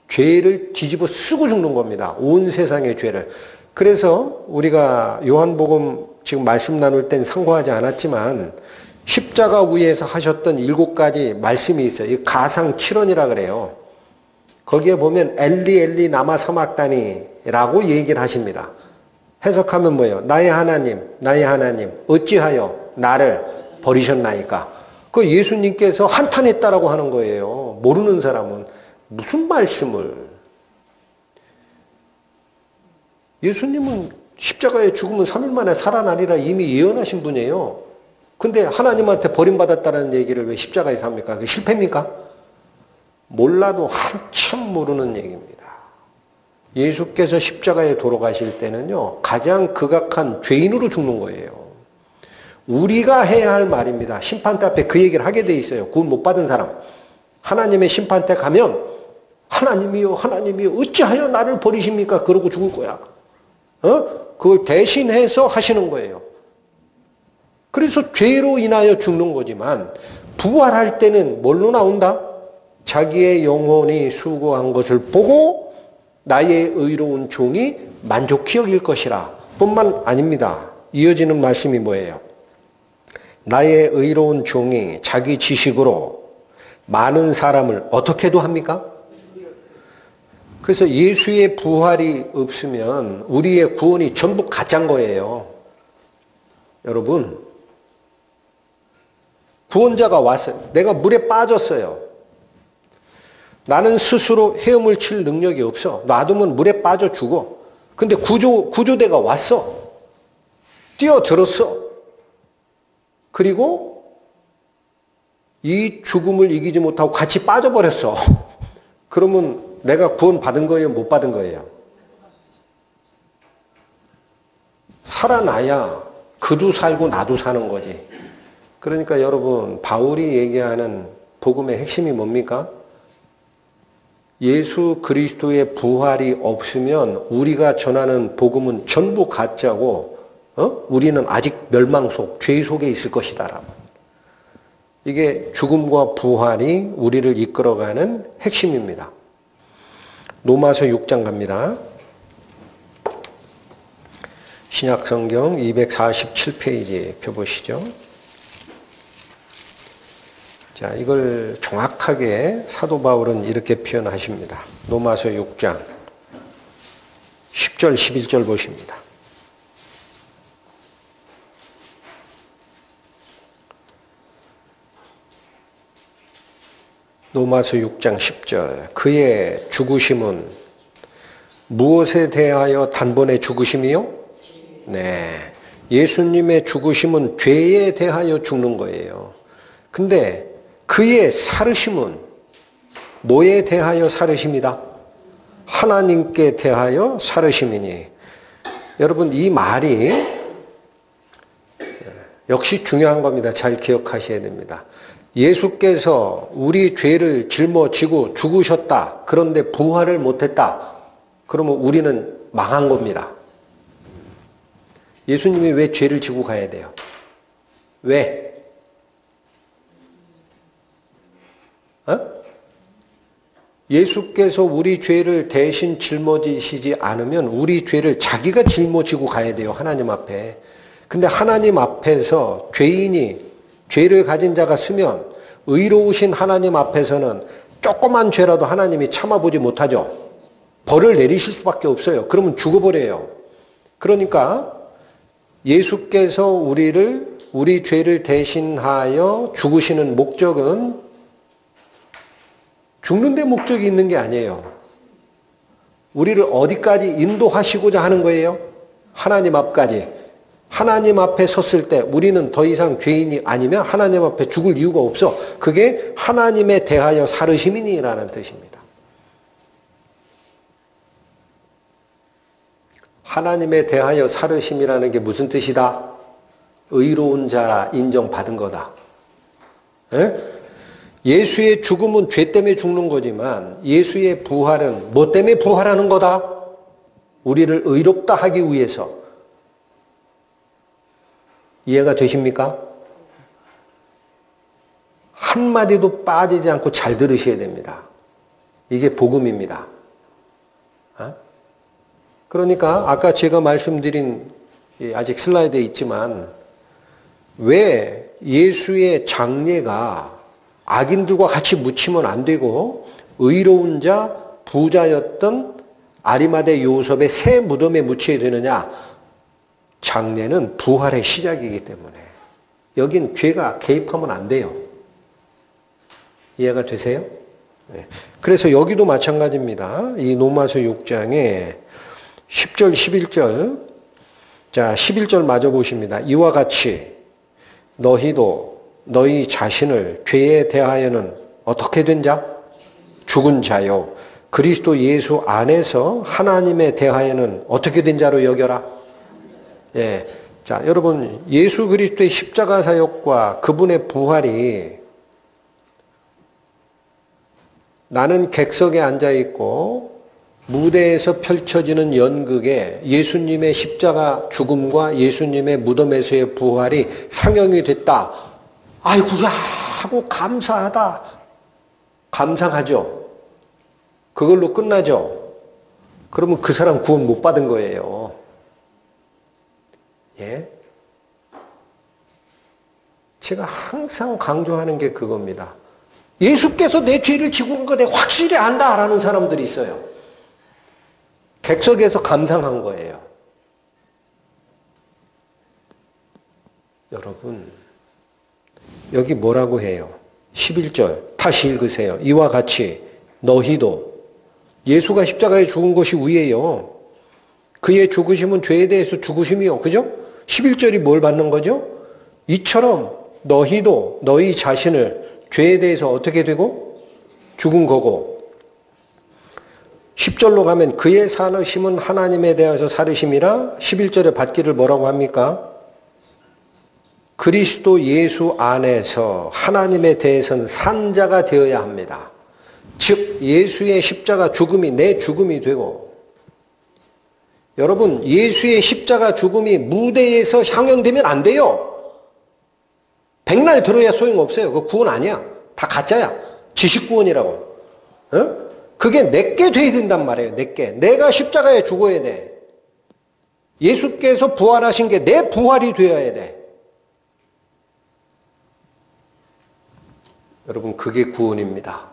죄를 뒤집어 쓰고 죽는 겁니다. 온 세상의 죄를. 그래서 우리가 요한복음 지금 말씀 나눌 땐 상고하지 않았지만 십자가 위에서 하셨던 7가지 말씀이 있어요. 이 가상 7원이라 그래요. 거기에 보면 엘리 엘리 나마 사막다니라고 얘기를 하십니다. 해석하면 뭐예요? 나의 하나님 어찌하여 나를 버리셨나이까. 그 예수님께서 한탄했다라고 하는 거예요. 모르는 사람은. 무슨 말씀을. 예수님은 십자가에 죽으면 3일 만에 살아나리라 이미 예언하신 분이에요. 근데 하나님한테 버림받았다는 얘기를 왜 십자가에서 합니까? 그게 실패입니까? 몰라도 한참 모르는 얘기입니다. 예수께서 십자가에 돌아가실 때는요, 가장 극악한 죄인으로 죽는 거예요. 우리가 해야 할 말입니다. 심판대 앞에 그 얘기를 하게 돼 있어요. 구원 못 받은 사람. 하나님의 심판대 가면 하나님이요 어찌하여 나를 버리십니까? 그러고 죽을 거야. 그걸 대신해서 하시는 거예요. 그래서 죄로 인하여 죽는 거지만 부활할 때는 뭘로 나온다? 자기의 영혼이 수고한 것을 보고 나의 의로운 종이 만족히 여길 것이라 뿐만 아닙니다. 이어지는 말씀이 뭐예요? 나의 의로운 종이 자기 지식으로 많은 사람을 어떻게도 합니까? 그래서 예수의 부활이 없으면 우리의 구원이 전부 가짜인 거예요. 여러분, 구원자가 왔어요. 내가 물에 빠졌어요. 나는 스스로 헤엄을 칠 능력이 없어. 놔두면 물에 빠져 죽어. 근데 구조대가 왔어. 뛰어들었어. 그리고 이 죽음을 이기지 못하고 같이 빠져버렸어. 그러면 내가 구원 받은 거예요? 못 받은 거예요? 살아나야 그도 살고 나도 사는 거지. 그러니까 여러분, 바울이 얘기하는 복음의 핵심이 뭡니까? 예수 그리스도의 부활이 없으면 우리가 전하는 복음은 전부 가짜고, 우리는 아직 멸망 속, 죄 속에 있을 것이다. 이게 죽음과 부활이 우리를 이끌어가는 핵심입니다. 로마서 6장 갑니다. 신약성경 247페이지 펴보시죠. 자, 이걸 정확하게 사도 바울은 이렇게 표현하십니다. 로마서 6장 10절 11절 보십니다. 로마서 6장 10절. 그의 죽으심은 무엇에 대하여 단번에 죽으심이요? 네. 예수님의 죽으심은 죄에 대하여 죽는 거예요. 근데 그의 살으심은 뭐에 대하여 살으십니다? 하나님께 대하여 살으심이니. 여러분, 이 말이 역시 중요한 겁니다. 잘 기억하셔야 됩니다. 예수께서 우리 죄를 짊어지고 죽으셨다. 그런데 부활을 못했다. 그러면 우리는 망한 겁니다. 예수님이 왜 죄를 지고 가야 돼요? 왜? 예수께서 우리 죄를 대신 짊어지시지 않으면 우리 죄를 자기가 짊어지고 가야 돼요. 하나님 앞에. 근데 하나님 앞에서 죄를 가진 자가 쓰면 의로우신 하나님 앞에서는 조그만 죄라도 하나님이 참아보지 못하죠. 벌을 내리실 수밖에 없어요. 그러면 죽어버려요. 그러니까 예수께서 우리 죄를 대신하여 죽으시는 목적은 죽는 데 목적이 있는 게 아니에요. 우리를 어디까지 인도하시고자 하는 거예요? 하나님 앞까지. 하나님 앞에 섰을 때 우리는 더 이상 죄인이 아니면 하나님 앞에 죽을 이유가 없어. 그게 하나님에 대하여 살으심이니라는 뜻입니다. 하나님에 대하여 살으심이라는 게 무슨 뜻이다? 의로운 자라 인정받은 거다. 에? 예수의 죽음은 죄 때문에 죽는 거지만 예수의 부활은 뭐 때문에 부활하는 거다? 우리를 의롭다 하기 위해서. 이해가 되십니까? 한마디도 빠지지 않고 잘 들으셔야 됩니다. 이게 복음입니다. 그러니까 아까 제가 말씀드린 아직 슬라이드에 있지만 왜 예수의 장례가 악인들과 같이 묻히면 안 되고 의로운 자 부자였던 아리마대 요셉의 새 무덤에 묻혀야 되느냐? 장례는 부활의 시작이기 때문에 여긴 죄가 개입하면 안 돼요. 이해가 되세요? 네. 그래서 여기도 마찬가지입니다. 이 로마서 6장에 10절 11절 자 11절 마저 보십니다. 이와 같이 너희도 너희 자신을 죄에 대하여는 어떻게 된 자? 죽은 자요. 그리스도 예수 안에서 하나님에 대하여는 어떻게 된 자로 여겨라? 예. 자, 여러분, 예수 그리스도의 십자가 사역과 그분의 부활이 나는 객석에 앉아 있고 무대에서 펼쳐지는 연극에 예수님의 십자가 죽음과 예수님의 무덤에서의 부활이 상영이 됐다. 아이고야 하고 감사하다. 감상하죠. 그걸로 끝나죠. 그러면 그 사람 구원 못 받은 거예요. 예? 제가 항상 강조하는 게 그겁니다. 예수께서 내 죄를 지고 간 거 내가 확실히 안다라는 사람들이 있어요. 객석에서 감상한 거예요. 여러분, 여기 뭐라고 해요? 11절 다시 읽으세요. 이와 같이 너희도 예수가 십자가에 죽은 것이 위에요. 그의 죽으심은 죄에 대해서 죽으심이요. 그죠? 11절이 뭘 받는 거죠? 이처럼 너희도 너희 자신을 죄에 대해서 어떻게 되고? 죽은 거고 10절로 가면 그의 사느심은 하나님에 대해서 살으심이라 11절에 받기를 뭐라고 합니까? 그리스도 예수 안에서 하나님에 대해서는 산 자가 되어야 합니다. 즉 예수의 십자가 죽음이 내 죽음이 되고 여러분 예수의 십자가 죽음이 무대에서 향연되면 안 돼요. 백날 들어야 소용없어요. 그거 구원 아니야. 다 가짜야. 지식구원이라고. 어? 그게 내게 돼야 된단 말이에요. 내게. 내가 십자가에 죽어야 돼. 예수께서 부활하신 게 내 부활이 되어야 돼. 여러분 그게 구원입니다.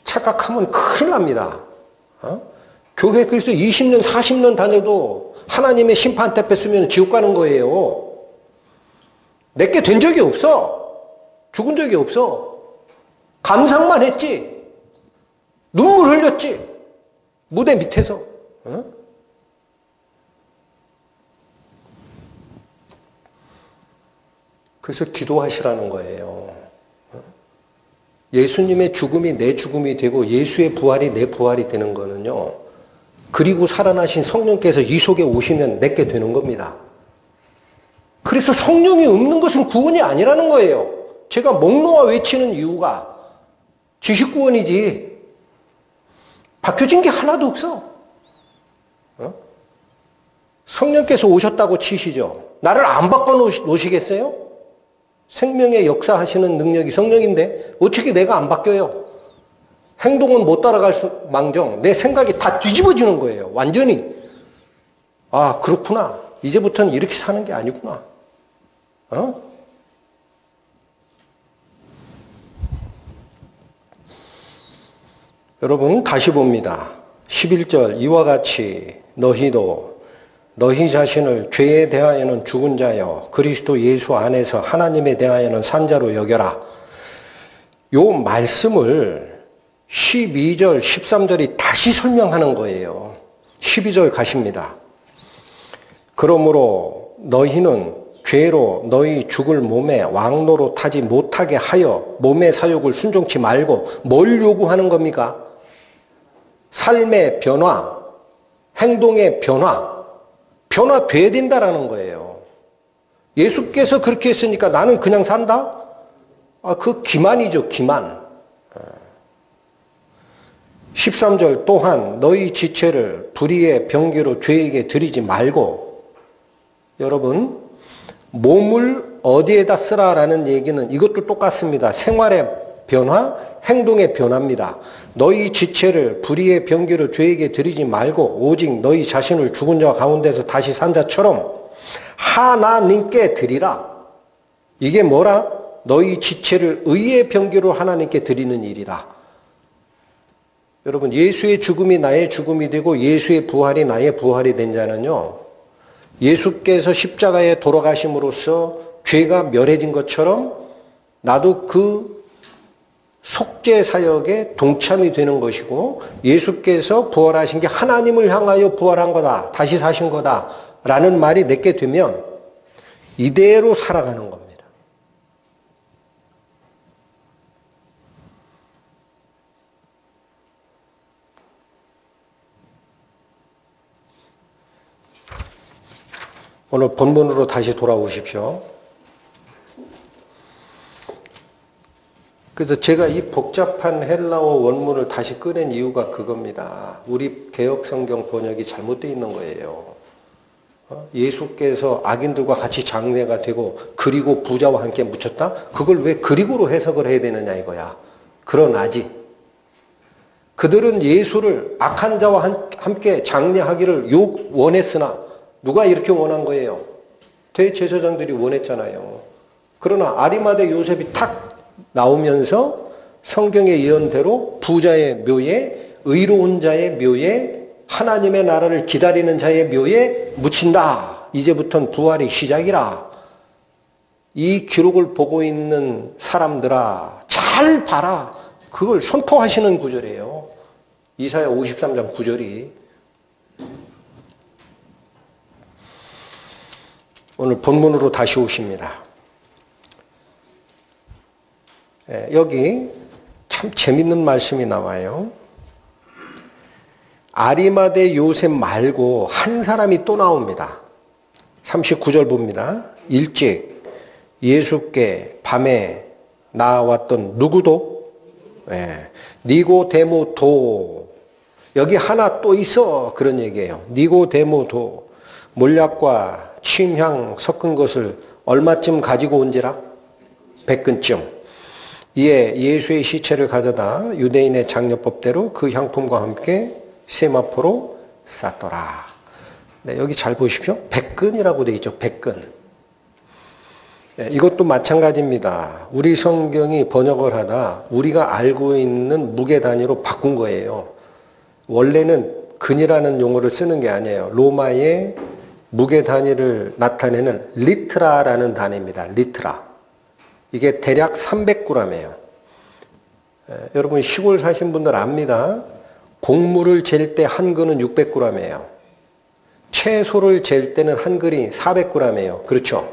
착각하면 큰일 납니다. 교회 그래서 20년 40년 다녀도 하나님의 심판 때 뺐으면 지옥 가는 거예요. 내게 된 적이 없어. 죽은 적이 없어. 감상만 했지. 눈물 흘렸지. 무대 밑에서. 그래서 기도하시라는 거예요. 예수님의 죽음이 내 죽음이 되고 예수의 부활이 내 부활이 되는 거는요. 그리고 살아나신 성령께서 이 속에 오시면 내게 되는 겁니다. 그래서 성령이 없는 것은 구원이 아니라는 거예요. 제가 목 놓아 외치는 이유가 지식구원이지 바뀌어진 게 하나도 없어. 성령께서 오셨다고 치시죠. 나를 안 바꿔놓으시겠어요? 생명의 역사하시는 능력이 성령인데 어떻게 내가 안 바뀌어요? 행동은 못 따라갈 망정 내 생각이 다 뒤집어지는 거예요. 완전히. 아, 그렇구나. 이제부터는 이렇게 사는 게 아니구나. 여러분 다시 봅니다. 11절 이와 같이 너희도 너희 자신을 죄에 대하여는 죽은 자여 그리스도 예수 안에서 하나님에 대하여는 산 자로 여겨라. 요 말씀을 12절 13절이 다시 설명하는 거예요. 12절 가십니다. 그러므로 너희는 죄로 너희 죽을 몸에 왕노로 타지 못하게 하여 몸의 사욕을 순종치 말고 뭘 요구하는 겁니까? 삶의 변화, 행동의 변화돼야 된다라는 거예요. 예수께서 그렇게 했으니까 나는 그냥 산다? 그 기만이죠, 기만. 13절 또한 너희 지체를 불의의 병기로 죄에게 드리지 말고 여러분 몸을 어디에다 쓰라라는 얘기는 이것도 똑같습니다. 생활의 변화, 행동의 변화입니다. 너희 지체를 불의의 병기로 죄에게 드리지 말고 오직 너희 자신을 죽은 자 가운데서 다시 산 자처럼 하나님께 드리라. 이게 뭐라? 너희 지체를 의의 병기로 하나님께 드리는 일이라. 여러분 예수의 죽음이 나의 죽음이 되고 예수의 부활이 나의 부활이 된 자는요. 예수께서 십자가에 돌아가심으로써 죄가 멸해진 것처럼 나도 그 속죄 사역에 동참이 되는 것이고 예수께서 부활하신 게 하나님을 향하여 부활한 거다. 다시 사신 거다. 라는 말이 내게 되면 이대로 살아가는 겁니다. 오늘 본문으로 다시 돌아오십시오. 그래서 제가 이 복잡한 헬라어 원문을 다시 꺼낸 이유가 그겁니다. 우리 개역성경 번역이 잘못되어 있는 거예요. 예수께서 악인들과 같이 장례가 되고 그리고 부자와 함께 묻혔다? 그걸 왜 그리고로 해석을 해야 되느냐 이거야. 그러나지. 그들은 예수를 악한 자와 함께 장례하기를 원했으나 누가 이렇게 원한 거예요? 대제사장들이 원했잖아요. 그러나 아리마대 요셉이 탁 나오면서 성경의 예언대로 부자의 묘에 의로운 자의 묘에 하나님의 나라를 기다리는 자의 묘에 묻힌다. 이제부터는 부활이 시작이라. 이 기록을 보고 있는 사람들아 잘 봐라. 그걸 선포하시는 구절이에요. 이사야 53장 9절이. 오늘 본문으로 다시 오십니다. 여기 참 재밌는 말씀이 나와요. 아리마대 요셉 말고 한 사람이 또 나옵니다. 39절 봅니다. 일찍 예수께 밤에 나왔던 누구도? 니고데모도. 여기 하나 또 있어. 그런 얘기예요. 니고데모도. 몰약과 침향 섞은 것을 얼마쯤 가지고 온지라? 100근쯤. 이에 예수의 시체를 가져다 유대인의 장려법대로 그 향품과 함께 세마포로 쌌더라. 네, 여기 잘 보십시오. 100근이라고 되어 있죠. 100근. 네, 이것도 마찬가지입니다. 우리 성경이 번역을 하다 우리가 알고 있는 무게 단위로 바꾼 거예요. 원래는 근이라는 용어를 쓰는 게 아니에요. 로마의 무게 단위를 나타내는 리트라라는 단위입니다. 리트라. 이게 대략 300g이에요. 여러분 시골 사신 분들 압니다. 곡물을 잴 때 한 근은 600g이에요. 채소를 잴 때는 한 근이 400g이에요. 그렇죠?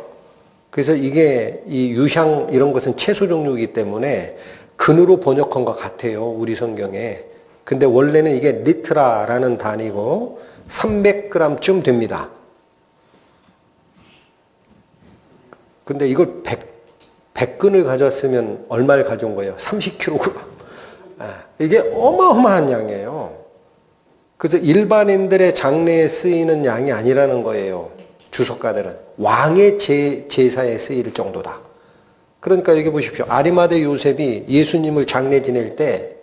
그래서 이게 이 유향 이런 것은 채소 종류이기 때문에 근으로 번역한 것 같아요. 우리 성경에. 근데 원래는 이게 리트라라는 단위고 300g쯤 됩니다. 근데 이걸 100근을 가져왔으면 얼마를 가져온 거예요? 30kg. 이게 어마어마한 양이에요. 그래서 일반인들의 장례에 쓰이는 양이 아니라는 거예요. 주석가들은. 왕의 제사에 쓰일 정도다. 그러니까 여기 보십시오. 아리마대 요셉이 예수님을 장례 지낼 때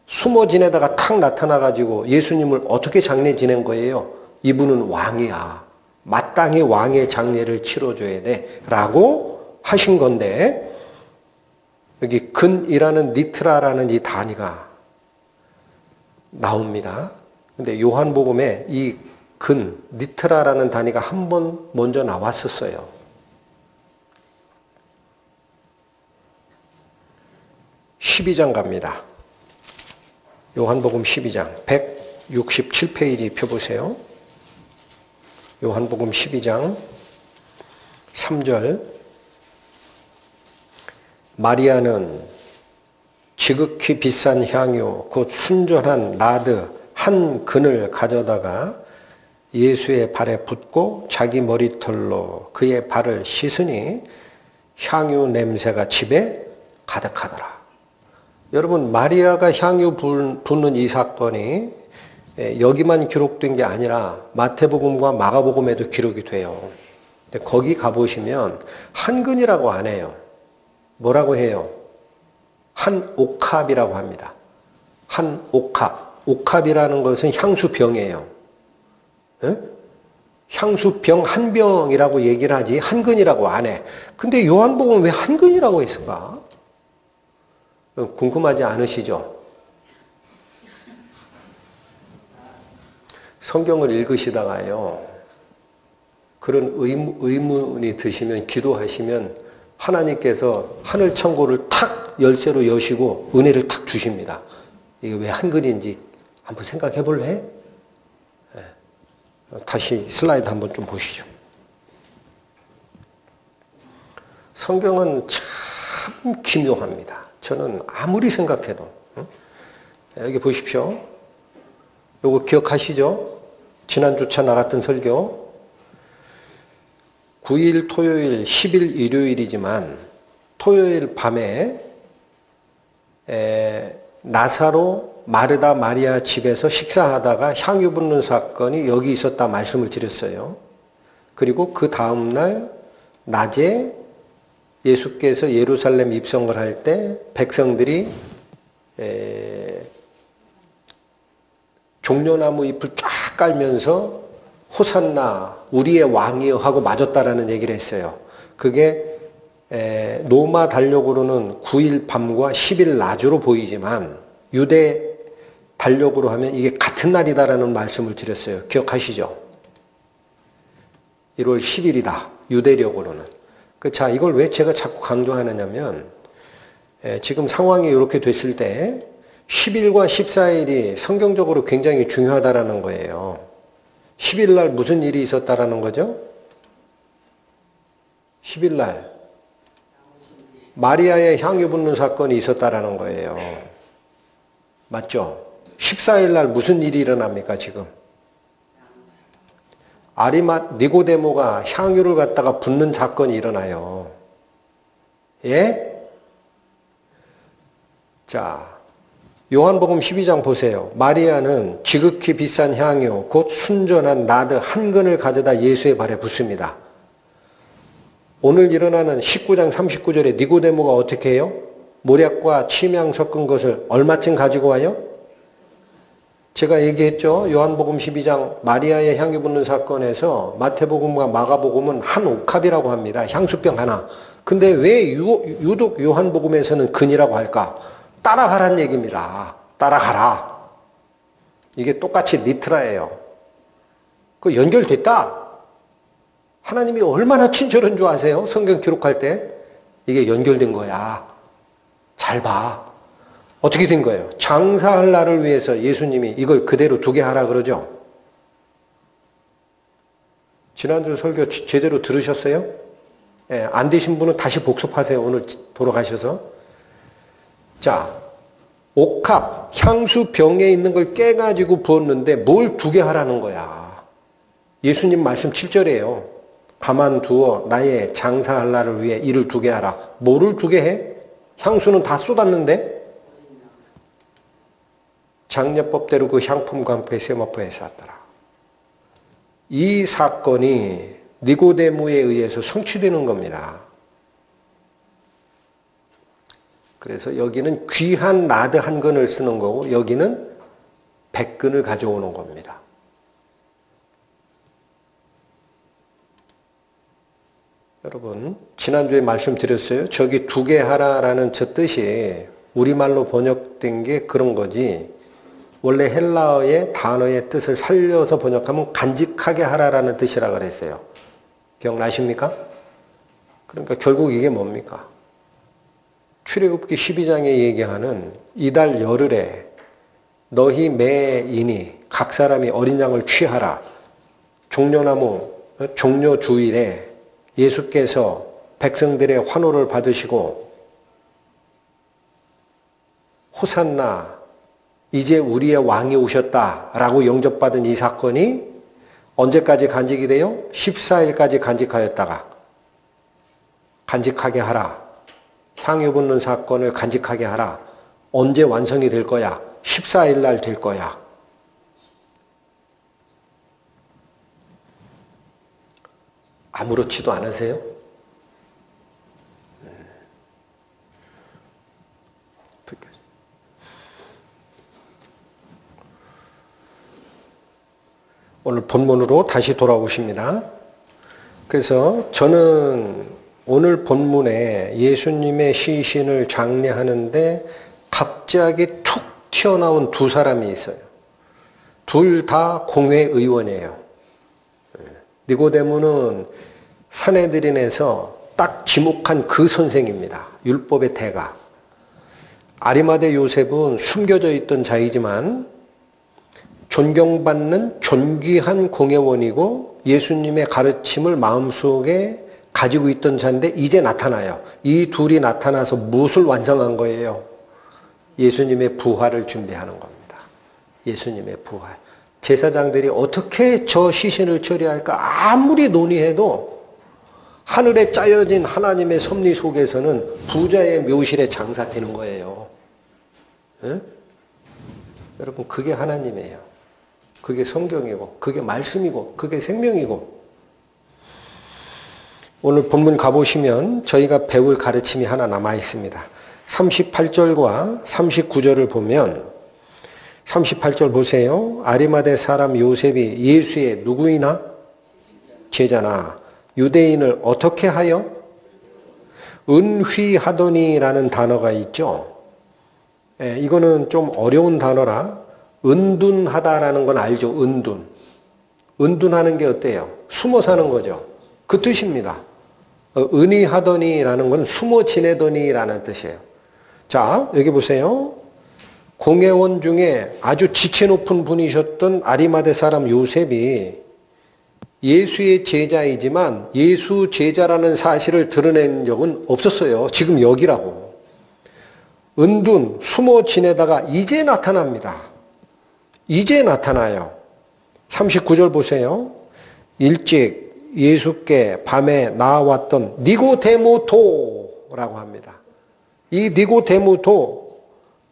숨어 지내다가 탁 나타나가지고 예수님을 어떻게 장례 지낸 거예요? 이분은 왕이야. 마땅히 왕의 장례를 치러줘야 돼. 라고 하신 건데, 여기 근이라는 니트라라는 이 단위가 나옵니다. 근데 요한복음에 이 근, 니트라라는 단위가 한 번 먼저 나왔었어요. (12장) 갑니다. 요한복음 12장 167페이지 펴보세요. 요한복음 12장 3절. 마리아는 지극히 비싼 향유 곧 순전한 나드 한 근을 가져다가 예수의 발에 붓고 자기 머리털로 그의 발을 씻으니 향유 냄새가 집에 가득하더라. 여러분, 마리아가 향유 붓는 이 사건이 여기만 기록된 게 아니라 마태복음과 마가복음에도 기록이 돼요. 근데 거기 가보시면 한 근이라고 안 해요. 뭐라고 해요? 한 옥합이라고 합니다. 한 옥합. 옥합이라는 것은 향수병이에요. 에? 향수병 한 병이라고 얘기를 하지 한 근이라고 안 해. 근데 요한복음은 왜 한 근이라고 했을까? 궁금하지 않으시죠? 성경을 읽으시다가요, 그런 의문이 드시면 기도하시면 하나님께서 하늘 천고를 탁 열쇠로 여시고 은혜를 탁 주십니다. 이게 왜 한 근인지 한번 생각해 볼래? 다시 슬라이드 한번 좀 보시죠. 성경은 참 기묘합니다. 저는 아무리 생각해도. 여기 보십시오. 요거 기억하시죠? 지난주차 나갔던 설교. 9일 토요일, 10일 일요일이지만 토요일 밤에 나사로 마르다 마리아 집에서 식사하다가 향유 붓는 사건이 여기 있었다 말씀을 드렸어요. 그리고 그 다음날 낮에 예수께서 예루살렘 입성을 할 때 백성들이 종려나무 잎을 쫙 깔면서 호산나 우리의 왕이여 하고 맞았다라는 얘기를 했어요. 그게 로마 달력으로는 9일 밤과 10일 낮으로 보이지만 유대 달력으로 하면 이게 같은 날이다라는 말씀을 드렸어요. 기억하시죠? 1월 10일이다. 유대력으로는. 자, 이걸 왜 제가 자꾸 강조하느냐면 지금 상황이 이렇게 됐을 때 10일과 14일이 성경적으로 굉장히 중요하다라는 거예요. 10일 날 무슨 일이 있었다라는 거죠? 10일 날 마리아의 향유 붓는 사건이 있었다라는 거예요. 맞죠? 14일 날 무슨 일이 일어납니까, 지금? 니고데모가 향유를 갖다가 붓는 사건이 일어나요. 예? 자, 요한복음 12장 보세요. 마리아는 지극히 비싼 향유, 곧 순전한 나드 한 근을 가져다 예수의 발에 붓습니다. 오늘 일어나는 19장 39절에 니고데모가 어떻게 해요? 모략과 침향 섞은 것을 얼마쯤 가지고 와요? 제가 얘기했죠. 요한복음 12장 마리아의 향유 붓는 사건에서 마태복음과 마가복음은 한 옥합이라고 합니다. 향수병 하나. 근데 왜 유독 요한복음에서는 근이라고 할까? 따라가란 얘기입니다. 따라가라. 이게 똑같이 니트라예요. 그 연결됐다. 하나님이 얼마나 친절한 줄 아세요? 성경 기록할 때 이게 연결된 거야. 잘 봐. 어떻게 된 거예요? 장사할 날을 위해서 예수님이 이걸 그대로 두게 하라 그러죠? 지난주 설교 제대로 들으셨어요? 안 되신 분은 다시 복습하세요. 오늘 돌아가셔서. 자, 옥합, 향수 병에 있는 걸 깨가지고 부었는데 뭘 두게 하라는 거야. 예수님 말씀 7절이에요. 가만두어 나의 장사할 날을 위해 이를 두게 하라. 뭐를 두게 해? 향수는 다 쏟았는데? 장려법대로 그 향품과 함께 세마포에 쌌더라. 이 사건이 니고데모에 의해서 성취되는 겁니다. 그래서 여기는 귀한 나드 한 근을 쓰는 거고 여기는 100근을 가져오는 겁니다. 여러분, 지난주에 말씀드렸어요. 저기 두게 하라라는 저 뜻이 우리말로 번역된 게 그런 거지. 원래 헬라어의 단어의 뜻을 살려서 번역하면 간직하게 하라라는 뜻이라 그랬어요. 기억나십니까? 그러니까 결국 이게 뭡니까? 출애굽기 12장에 얘기하는 이달 열흘에 너희 매인이 각 사람이 어린 양을 취하라. 종려나무 종려 주일에 예수께서 백성들의 환호를 받으시고 호산나 이제 우리의 왕이 오셨다라고 영접받은 이 사건이 언제까지 간직이 돼요? 14일까지 간직하였다가 간직하게 하라. 향유 붓는 사건을 간직하게 하라. 언제 완성이 될 거야? 14일 날 될 거야. 아무렇지도 않으세요? 오늘 본문으로 다시 돌아오십니다. 그래서 저는 오늘 본문에 예수님의 시신을 장례하는데 갑자기 툭 튀어나온 두 사람이 있어요. 둘 다 공회의원이에요. 니고데모는 산헤드린에서 딱 지목한 그 선생입니다. 율법의 대가. 아리마대 요셉은 숨겨져 있던 자이지만 존경받는 존귀한 공회원이고 예수님의 가르침을 마음속에 가지고 있던 자인데 이제 나타나요. 이 둘이 나타나서 무엇을 완성한 거예요? 예수님의 부활을 준비하는 겁니다. 예수님의 부활. 제사장들이 어떻게 저 시신을 처리할까 아무리 논의해도 하늘에 짜여진 하나님의 섭리 속에서는 부자의 묘실에 장사되는 거예요. 에? 여러분, 그게 하나님이에요. 그게 성경이고 그게 말씀이고 그게 생명이고. 오늘 본문 가보시면 저희가 배울 가르침이 하나 남아 있습니다. 38절과 39절을 보면 38절 보세요. 아리마대 사람 요셉이 예수의 누구이나? 제자나 유대인을 어떻게 하여? 은휘하더니라는 단어가 있죠. 이거는 좀 어려운 단어라 은둔하다라는 건 알죠. 은둔. 은둔하는 게 어때요? 숨어 사는 거죠. 그 뜻입니다. 은휘하더니라는 건 숨어 지내더니라는 뜻이에요. 자, 여기 보세요. 공회원 중에 아주 지체 높은 분이셨던 아리마대 사람 요셉이 예수의 제자이지만 예수 제자라는 사실을 드러낸 적은 없었어요. 지금 여기라고. 은둔, 숨어 지내다가 이제 나타납니다. 이제 나타나요. 39절 보세요. 일찍 예수께 밤에 나왔던 니고데모토라고 합니다. 이 니고데모토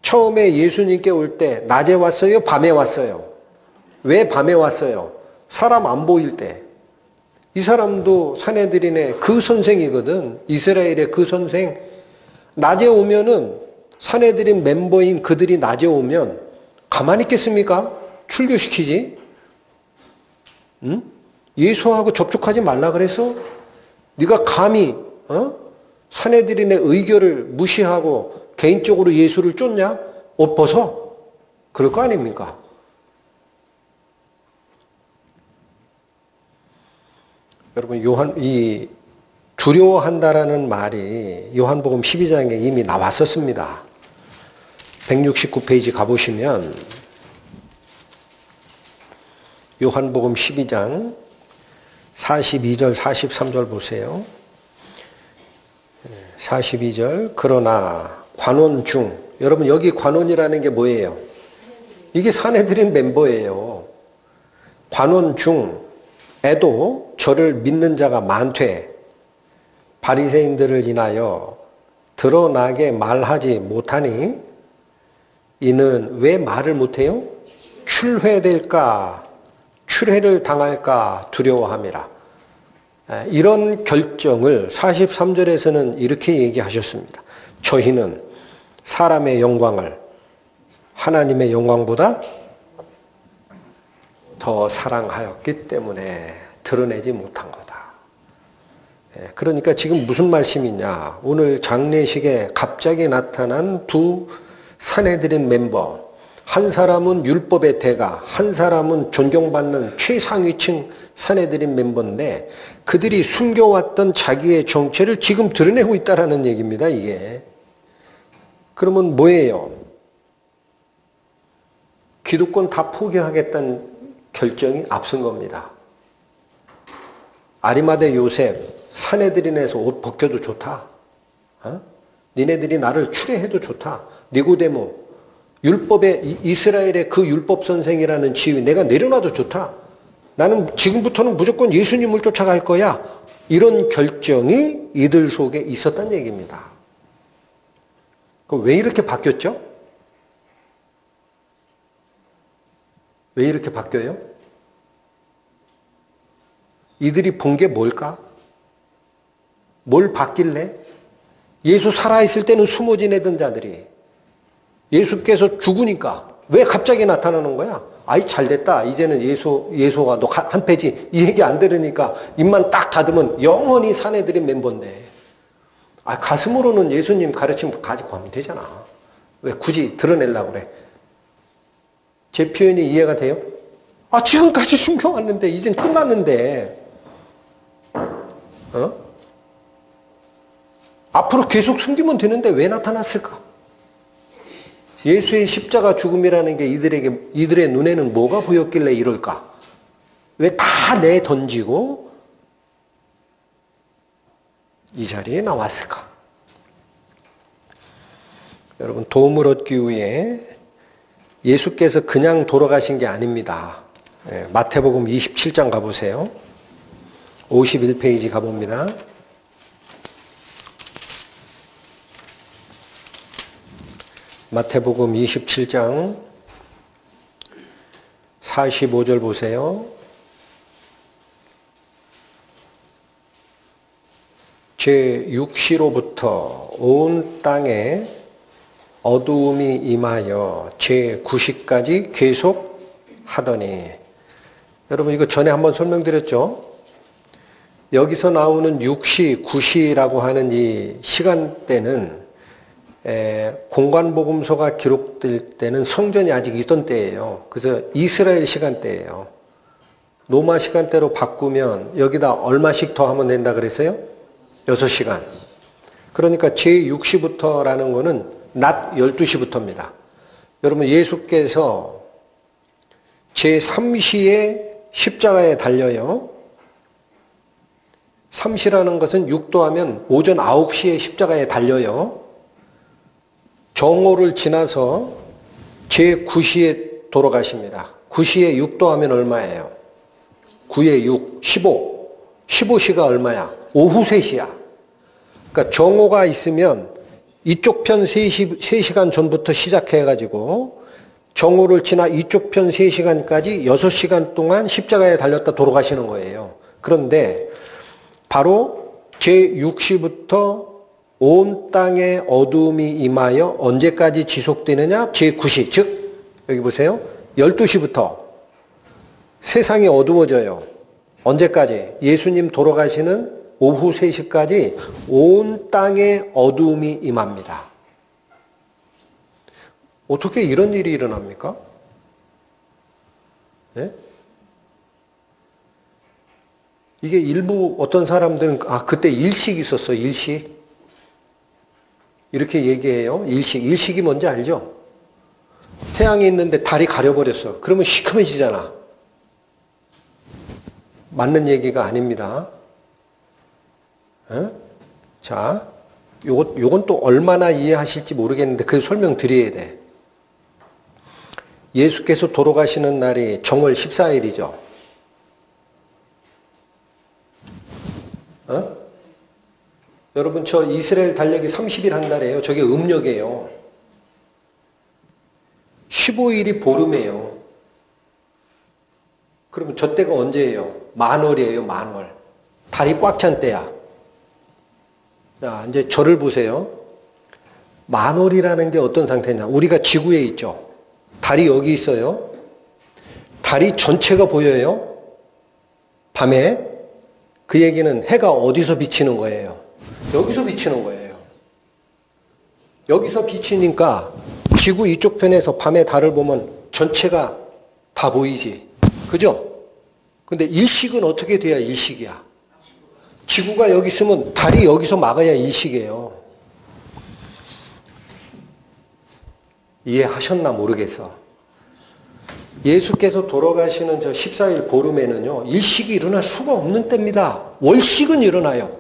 처음에 예수님께 올 때 낮에 왔어요? 밤에 왔어요? 왜 밤에 왔어요? 사람 안 보일 때. 이 사람도 산헤드린의 그 선생이거든. 이스라엘의 그 선생. 낮에 오면은 산헤드린 멤버인 그들이 낮에 오면 가만히 있겠습니까? 출교시키지? 응? 예수하고 접촉하지 말라 그래서? 네가 감히 산헤드린의 의결을 무시하고 개인적으로 예수를 쫓냐? 옷 벗어? 그럴 거 아닙니까? 여러분, 이 두려워한다라는 말이 요한복음 12장에 이미 나왔었습니다. 169페이지 가보시면 요한복음 12장 42절 43절 보세요. 42절 그러나 관원 중 여러분 여기 관원이라는 게 뭐예요? 이게 사내들인 멤버예요. 관원 중에도 저를 믿는 자가 많되 바리새인들을 인하여 드러나게 말하지 못하니 이는 왜 말을 못해요? 출회될까, 출회를 당할까 두려워함이라. 이런 결정을 43절에서는 이렇게 얘기하셨습니다. 저희는 사람의 영광을 하나님의 영광보다 더 사랑하였기 때문에 드러내지 못한 거다. 그러니까 지금 무슨 말씀이냐. 오늘 장례식에 갑자기 나타난 두 사내들인 멤버, 한 사람은 율법의 대가, 한 사람은 존경받는 최상위층 사내들인 멤버인데 그들이 숨겨왔던 자기의 정체를 지금 드러내고 있다는 얘기입니다. 이게. 그러면 뭐예요? 기득권 다 포기하겠다는 결정이 앞선 겁니다. 아리마대 요셉, 사내들인에서 옷 벗겨도 좋다. 니네들이 나를 추례해도 좋다. 니고데모, 율법의 이스라엘의 그 율법 선생이라는 지위 내가 내려놔도 좋다. 나는 지금부터는 무조건 예수님을 쫓아갈 거야. 이런 결정이 이들 속에 있었단 얘기입니다. 그럼 왜 이렇게 바뀌었죠? 왜 이렇게 바뀌어요? 이들이 본 게 뭘까? 뭘 봤길래? 예수 살아있을 때는 숨어 지내던 자들이 예수께서 죽으니까 왜 갑자기 나타나는 거야? 아이 잘됐다. 이제는 예수가 너 한패지. 이 얘기 안 들으니까 입만 딱 닫으면 영원히 사내들인 멤버인데 가슴으로는 예수님 가르침 가지고 가면 되잖아. 왜 굳이 드러내려고 그래? 제 표현이 이해가 돼요? 지금까지 숨겨왔는데 이젠 끝났는데 앞으로 계속 숨기면 되는데 왜 나타났을까? 예수의 십자가 죽음이라는 게 이들의 눈에는 뭐가 보였길래 이럴까? 왜 다 내던지고 이 자리에 나왔을까? 여러분, 도움을 얻기 위해 예수께서 그냥 돌아가신 게 아닙니다. 마태복음 27장 가보세요. 51페이지 가봅니다. 마태복음 27장 45절 보세요. 제6시로부터 온 땅에 어두움이 임하여 제9시까지 계속 하더니, 여러분 이거 전에 한번 설명드렸죠? 여기서 나오는 6시, 9시라고 하는 이 시간대는 공관복음서가 기록될 때는 성전이 아직 있던 때예요. 그래서 이스라엘 시간대예요. 로마 시간대로 바꾸면 여기다 얼마씩 더 하면 된다 그랬어요? 6시간. 그러니까 제6시부터라는 거는 낮 12시부터입니다. 여러분 예수께서 제3시에 십자가에 달려요. 3시라는 것은 6도 하면 오전 9시에 십자가에 달려요. 정오를 지나서 제9시에 돌아가십니다. 9시에 6도 하면 얼마예요? 9에 6, 15. 15시가 얼마야? 오후 3시야. 그러니까 정오가 있으면 이쪽 편 3시간 전부터 시작해가지고 정오를 지나 이쪽 편 3시간까지 6시간 동안 십자가에 달렸다 돌아가시는 거예요. 그런데 바로 제6시부터 온 땅에 어두움이 임하여 언제까지 지속되느냐? 제9시, 즉 여기 보세요. 12시부터 세상이 어두워져요. 언제까지? 예수님 돌아가시는 오후 3시까지 온 땅에 어두움이 임합니다. 어떻게 이런 일이 일어납니까? 네? 이게 일부 어떤 사람들은 그때 일식이 있었어. 일식. 이렇게 얘기해요. 일식. 일식이 뭔지 알죠? 태양이 있는데 달이 가려버렸어. 그러면 시커매지잖아. 맞는 얘기가 아닙니다. 자, 요건 또 얼마나 이해하실지 모르겠는데 그 설명 드려야 돼. 예수께서 돌아가시는 날이 정월 14일이죠. 여러분 저 이스라엘 달력이 30일 한 달이에요. 저게 음력이에요. 15일이 보름이에요. 그러면 저 때가 언제예요? 만월이에요. 만월. 달이 꽉 찬 때야. 자, 이제 저를 보세요. 만월이라는 게 어떤 상태냐? 우리가 지구에 있죠. 달이 여기 있어요. 달이 전체가 보여요. 밤에. 그 얘기는 해가 어디서 비치는 거예요? 여기서 비치는 거예요. 여기서 비치니까 지구 이쪽 편에서 밤에 달을 보면 전체가 다 보이지. 그죠? 근데 일식은 어떻게 돼야 일식이야? 지구가 여기 있으면 달이 여기서 막아야 일식이에요. 이해하셨나 모르겠어. 예수께서 돌아가시는 저 14일 보름에는요, 일식이 일어날 수가 없는 때입니다. 월식은 일어나요.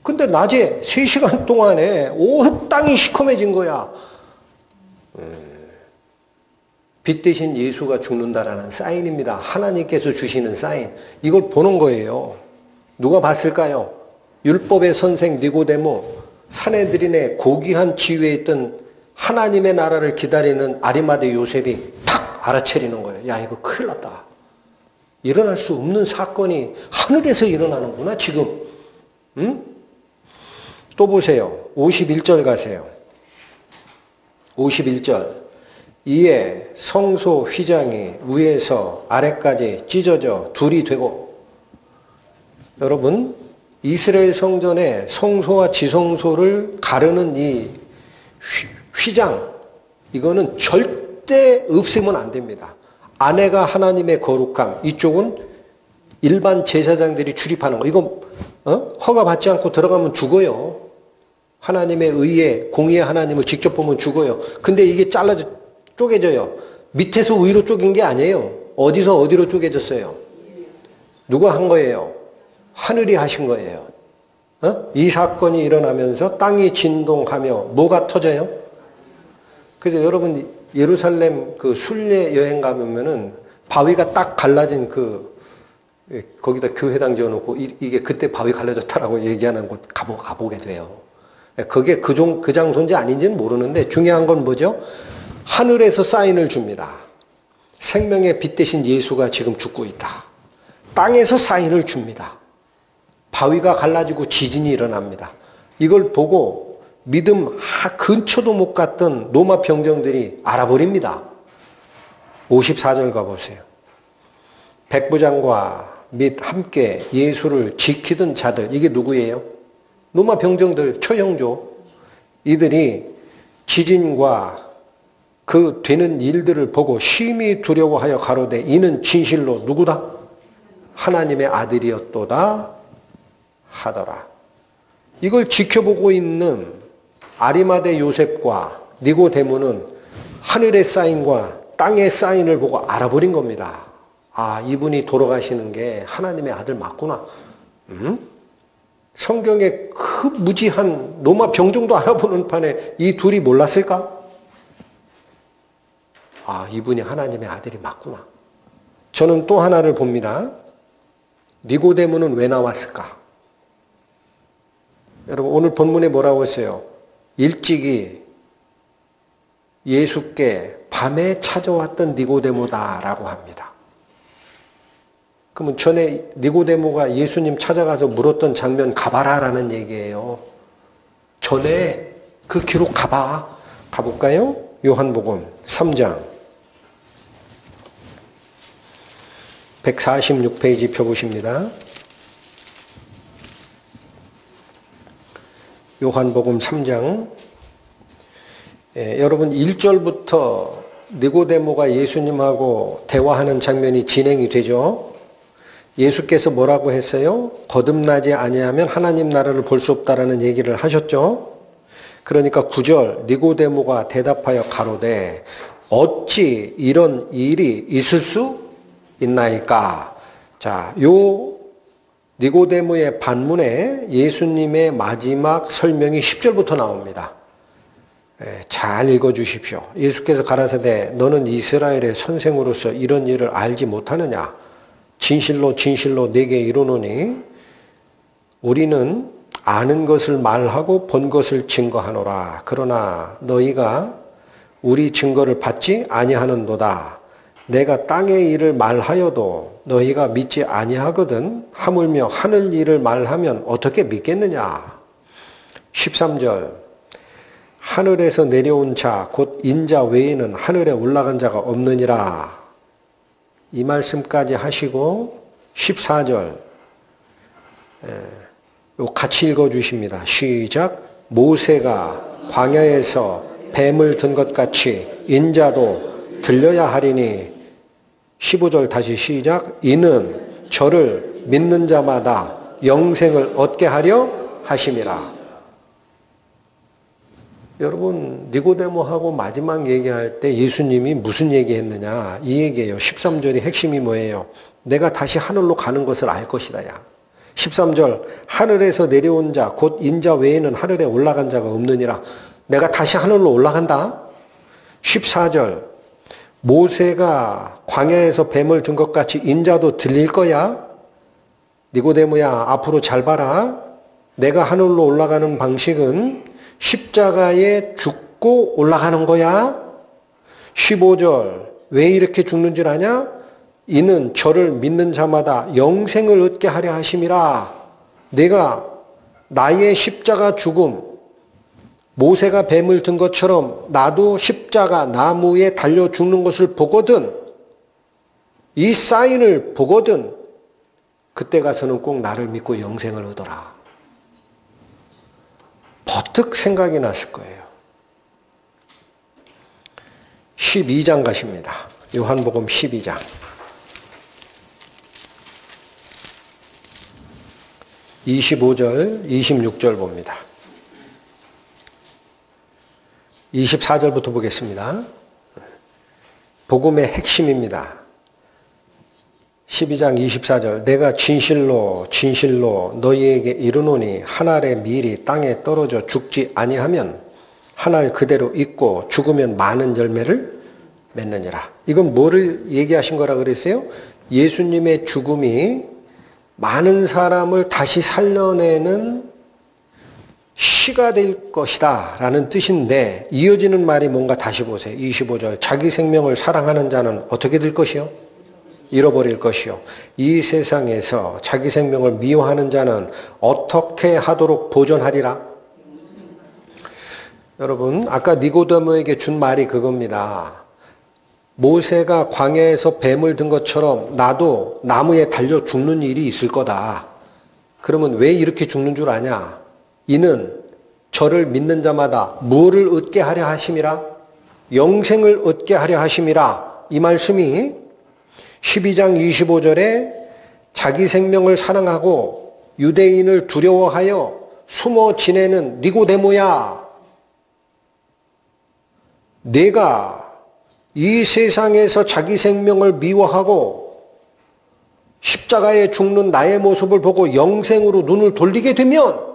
근데 낮에 3시간 동안에 온 땅이 시커매진 거야. 빛 대신 예수가 죽는다라는 사인입니다. 하나님께서 주시는 사인. 이걸 보는 거예요. 누가 봤을까요? 율법의 선생 니고데모, 산헤드린의 고귀한 지위에 있던 하나님의 나라를 기다리는 아리마대 요셉이 탁 알아채리는 거예요. 야, 이거 큰일 났다. 일어날 수 없는 사건이 하늘에서 일어나는구나 지금. 응? 또 보세요. 51절 가세요. 51절. 이에 성소 휘장이 위에서 아래까지 찢어져 둘이 되고. 여러분, 이스라엘 성전의 성소와 지성소를 가르는 이 휘장, 이거는 절대 없애면 안 됩니다. 안에가 하나님의 거룩함, 이쪽은 일반 제사장들이 출입하는 거. 이거 허가 받지 않고 들어가면 죽어요. 하나님의 의에, 공의의 하나님을 직접 보면 죽어요. 근데 이게 쪼개져요. 밑에서 위로 쪼갠 게 아니에요. 어디서 어디로 쪼개졌어요? 누가 한 거예요? 하늘이 하신 거예요. 이 사건이 일어나면서 땅이 진동하며 뭐가 터져요? 그래서 여러분 예루살렘 그 순례 여행 가면은 바위가 딱 갈라진 거기다 교회당 지어놓고 이게 그때 바위 갈라졌다라고 얘기하는 곳 가보게 돼요. 그게 그 장소인지 아닌지는 모르는데 중요한 건 뭐죠? 하늘에서 사인을 줍니다. 생명의 빛 대신 예수가 지금 죽고 있다. 땅에서 사인을 줍니다. 바위가 갈라지고 지진이 일어납니다. 이걸 보고 믿음 근처도 못 갔던 로마 병정들이 알아버립니다. 54절 가보세요. 백부장과 및 함께 예수를 지키던 자들, 이게 누구예요? 로마 병정들, 처형조. 이들이 지진과 그 되는 일들을 보고 심히 두려워하여 가로되 이는 진실로 누구다? 하나님의 아들이었도다 하더라. 이걸 지켜보고 있는 아리마대 요셉과 니고데모는 하늘의 사인과 땅의 사인을 보고 알아버린 겁니다. 아, 이분이 돌아가시는 게 하나님의 아들 맞구나. 성경의 그 무지한 로마 병정도 알아보는 판에 이 둘이 몰랐을까? 아, 이분이 하나님의 아들이 맞구나. 저는 또 하나를 봅니다. 니고데모는 왜 나왔을까? 여러분 오늘 본문에 뭐라고 했어요? 일찍이 예수께 밤에 찾아왔던 니고데모다라고 합니다. 그러면 전에 니고데모가 예수님 찾아가서 물었던 장면 가봐라라는 얘기예요. 전에 그 기록 가볼까요? 요한복음 3장 146페이지 펴보십니다. 요한복음 3장. 여러분 1절부터 니고데모가 예수님하고 대화하는 장면이 진행이 되죠. 예수께서 뭐라고 했어요? 거듭나지 아니하면 하나님 나라를 볼 수 없다라는 얘기를 하셨죠. 그러니까 9절 니고데모가 대답하여 가로되 어찌 이런 일이 있을 수 있나이까. 자, 요 니고데모의 반문에 예수님의 마지막 설명이 10절부터 나옵니다. 잘 읽어주십시오. 예수께서 가라사대 너는 이스라엘의 선생으로서 이런 일을 알지 못하느냐. 진실로 진실로 네게 이르노니 우리는 아는 것을 말하고 본 것을 증거하노라. 그러나 너희가 우리 증거를 받지 아니하는도다. 내가 땅의 일을 말하여도 너희가 믿지 아니하거든. 하물며 하늘 일을 말하면 어떻게 믿겠느냐. 13절 하늘에서 내려온 자 곧 인자 외에는 하늘에 올라간 자가 없느니라. 이 말씀까지 하시고 14절 같이 읽어주십니다. 시작. 모세가 광야에서 뱀을 든 것 같이 인자도 들려야 하리니. 15절 다시 시작. 이는 저를 믿는 자마다 영생을 얻게 하려 하심이라. 여러분 니고데모하고 마지막 얘기할 때 예수님이 무슨 얘기했느냐 이 얘기예요. 13절의 핵심이 뭐예요? 내가 다시 하늘로 가는 것을 알 것이다. 야. 13절 하늘에서 내려온 자 곧 인자 외에는 하늘에 올라간 자가 없느니라. 내가 다시 하늘로 올라간다. 14절 모세가 광야에서 뱀을 든 것 같이 인자도 들릴 거야. 니고데모야 앞으로 잘 봐라. 내가 하늘로 올라가는 방식은 십자가에 죽고 올라가는 거야. 15절 왜 이렇게 죽는 줄 아냐? 이는 저를 믿는 자마다 영생을 얻게 하려 하심이라. 내가 나의 십자가 죽음 모세가 뱀을 든 것처럼 나도 십자가 나무에 달려 죽는 것을 보거든 이 사인을 보거든 그때 가서는 꼭 나를 믿고 영생을 얻어라. 버뜩 생각이 났을 거예요. 12장 가십니다. 요한복음 12장. 25절, 26절 봅니다. 24절부터 보겠습니다. 복음의 핵심입니다. 12장 24절 내가 진실로 진실로 너희에게 이르노니 한 알의 밀이 땅에 떨어져 죽지 아니하면 한 알 그대로 있고 죽으면 많은 열매를 맺느니라. 이건 뭐를 얘기하신 거라 그랬어요? 예수님의 죽음이 많은 사람을 다시 살려내는 시가 될 것이다 라는 뜻인데 이어지는 말이 뭔가 다시 보세요. 25절 자기 생명을 사랑하는 자는 어떻게 될 것이요? 잃어버릴 것이요. 이 세상에서 자기 생명을 미워하는 자는 어떻게 하도록 보존하리라? 여러분 아까 니고데모에게 준 말이 그겁니다. 모세가 광야에서 뱀을 든 것처럼 나도 나무에 달려 죽는 일이 있을 거다. 그러면 왜 이렇게 죽는 줄 아냐? 이는 저를 믿는 자마다 뭐를 얻게 하려 하심이라? 영생을 얻게 하려 하심이라. 이 말씀이 12장 25절에 자기 생명을 사랑하고 유대인을 두려워하여 숨어 지내는 니고데모야. 내가 이 세상에서 자기 생명을 미워하고 십자가에 죽는 나의 모습을 보고 영생으로 눈을 돌리게 되면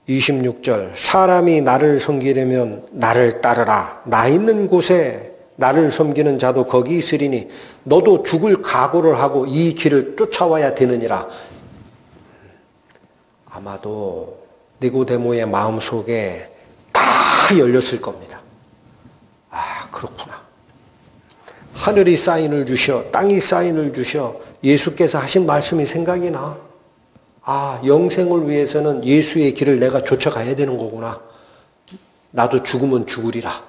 26절 사람이 나를 섬기려면 나를 따르라. 나 있는 곳에 나를 섬기는 자도 거기 있으리니 너도 죽을 각오를 하고 이 길을 쫓아와야 되느니라. 아마도 니고데모의 마음속에 다 열렸을 겁니다. 아 그렇구나. 하늘이 사인을 주셔 땅이 사인을 주셔 예수께서 하신 말씀이 생각이 나. 아 영생을 위해서는 예수의 길을 내가 쫓아가야 되는 거구나. 나도 죽으면 죽으리라.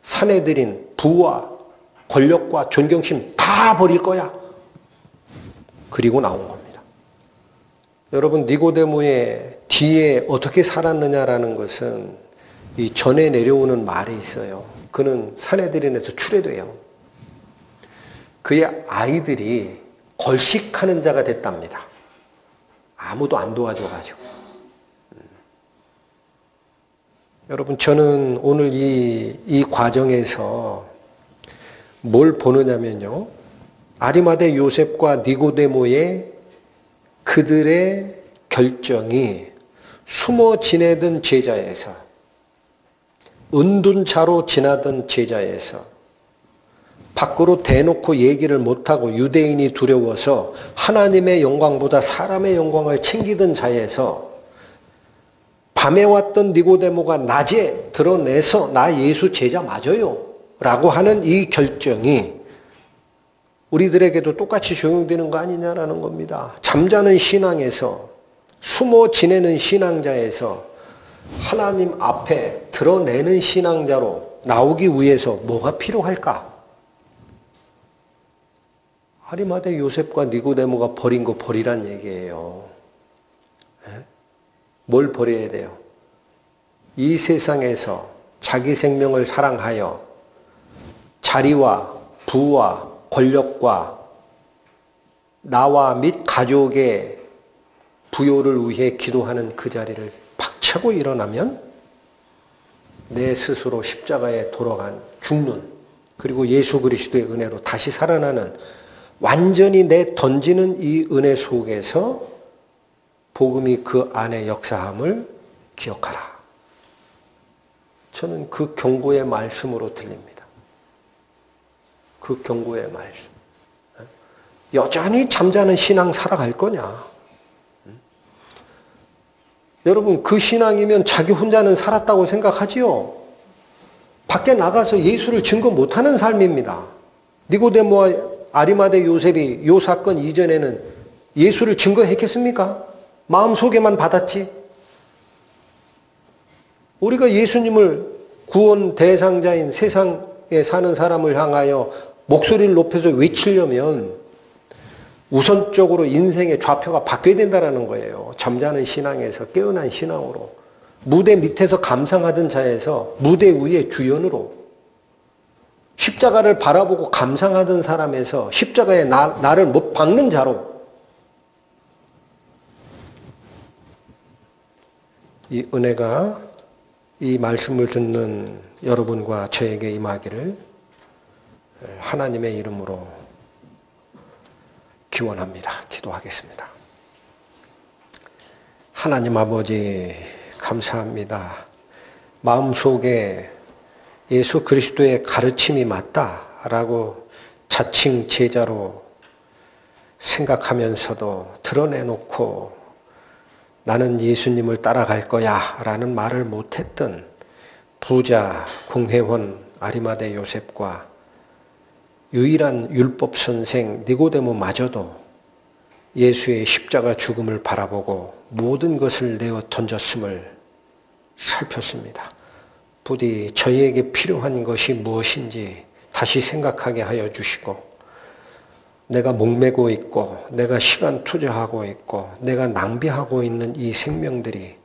사내들인 부와 권력과 존경심 다 버릴 거야. 그리고 나온 겁니다. 여러분 니고데모의 뒤에 어떻게 살았느냐라는 것은 이 전에 내려오는 말이 있어요. 그는 사내들인에서 출애돼요. 그의 아이들이 걸식하는 자가 됐답니다. 아무도 안 도와줘가지고. 여러분 저는 오늘 이 과정에서 뭘 보느냐면요. 아리마대 요셉과 니고데모의 그들의 결정이 숨어 지내던 제자에서, 은둔자로 지나던 제자에서, 밖으로 대놓고 얘기를 못하고 유대인이 두려워서 하나님의 영광보다 사람의 영광을 챙기던 자에서 밤에 왔던 니고데모가 낮에 드러내서 나 예수 제자 맞아요 라고 하는 이 결정이 우리들에게도 똑같이 적용되는 거 아니냐라는 겁니다. 잠자는 신앙에서, 숨어 지내는 신앙자에서 하나님 앞에 드러내는 신앙자로 나오기 위해서 뭐가 필요할까? 아리마대 요셉과 니고데모가 버린 거 버리란 얘기예요. 뭘 버려야 돼요? 이 세상에서 자기 생명을 사랑하여 자리와 부와 권력과 나와 및 가족의 부요를 위해 기도하는 그 자리를 박차고 일어나면 내 스스로 십자가에 돌아간 죽는, 그리고 예수 그리스도의 은혜로 다시 살아나는, 완전히 내 던지는 이 은혜 속에서 복음이 그 안에 역사함을 기억하라. 저는 그 경고의 말씀으로 들립니다. 그 경고의 말씀. 여전히 잠자는 신앙 살아갈 거냐? 여러분, 그 신앙이면 자기 혼자는 살았다고 생각하지요? 밖에 나가서 예수를 증거 못하는 삶입니다. 니고데모와 아리마대 요셉이 요 사건 이전에는 예수를 증거했겠습니까? 마음속에만 받았지. 우리가 예수님을 구원 대상자인 세상에 사는 사람을 향하여 목소리를 높여서 외치려면 우선적으로 인생의 좌표가 바뀌어야 된다는 거예요. 잠자는 신앙에서 깨어난 신앙으로, 무대 밑에서 감상하던 자에서 무대 위의 주연으로, 십자가를 바라보고 감상하던 사람에서 십자가에 나를 못 박는 자로, 이 은혜가 이 말씀을 듣는 여러분과 저에게 임하기를 하나님의 이름으로 기원합니다. 기도하겠습니다. 하나님 아버지, 감사합니다. 마음속에 예수 그리스도의 가르침이 맞다라고 자칭 제자로 생각하면서도 드러내놓고 나는 예수님을 따라갈 거야 라는 말을 못했던 부자 공회원 아리마대 요셉과 유일한 율법 선생 니고데모마저도 예수의 십자가 죽음을 바라보고 모든 것을 내어 던졌음을 살폈습니다. 부디 저희에게 필요한 것이 무엇인지 다시 생각하게 하여 주시고, 내가 목매고 있고 내가 시간 투자하고 있고 내가 낭비하고 있는 이 생명들이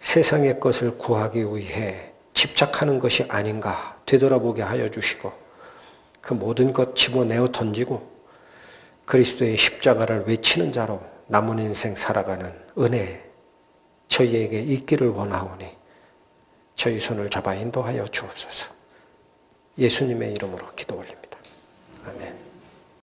세상의 것을 구하기 위해 집착하는 것이 아닌가 되돌아보게 하여 주시고, 그 모든 것 집어내어 던지고 그리스도의 십자가를 외치는 자로 남은 인생 살아가는 은혜 저희에게 있기를 원하오니 저희 손을 잡아 인도하여 주옵소서. 예수님의 이름으로 기도 올립니다.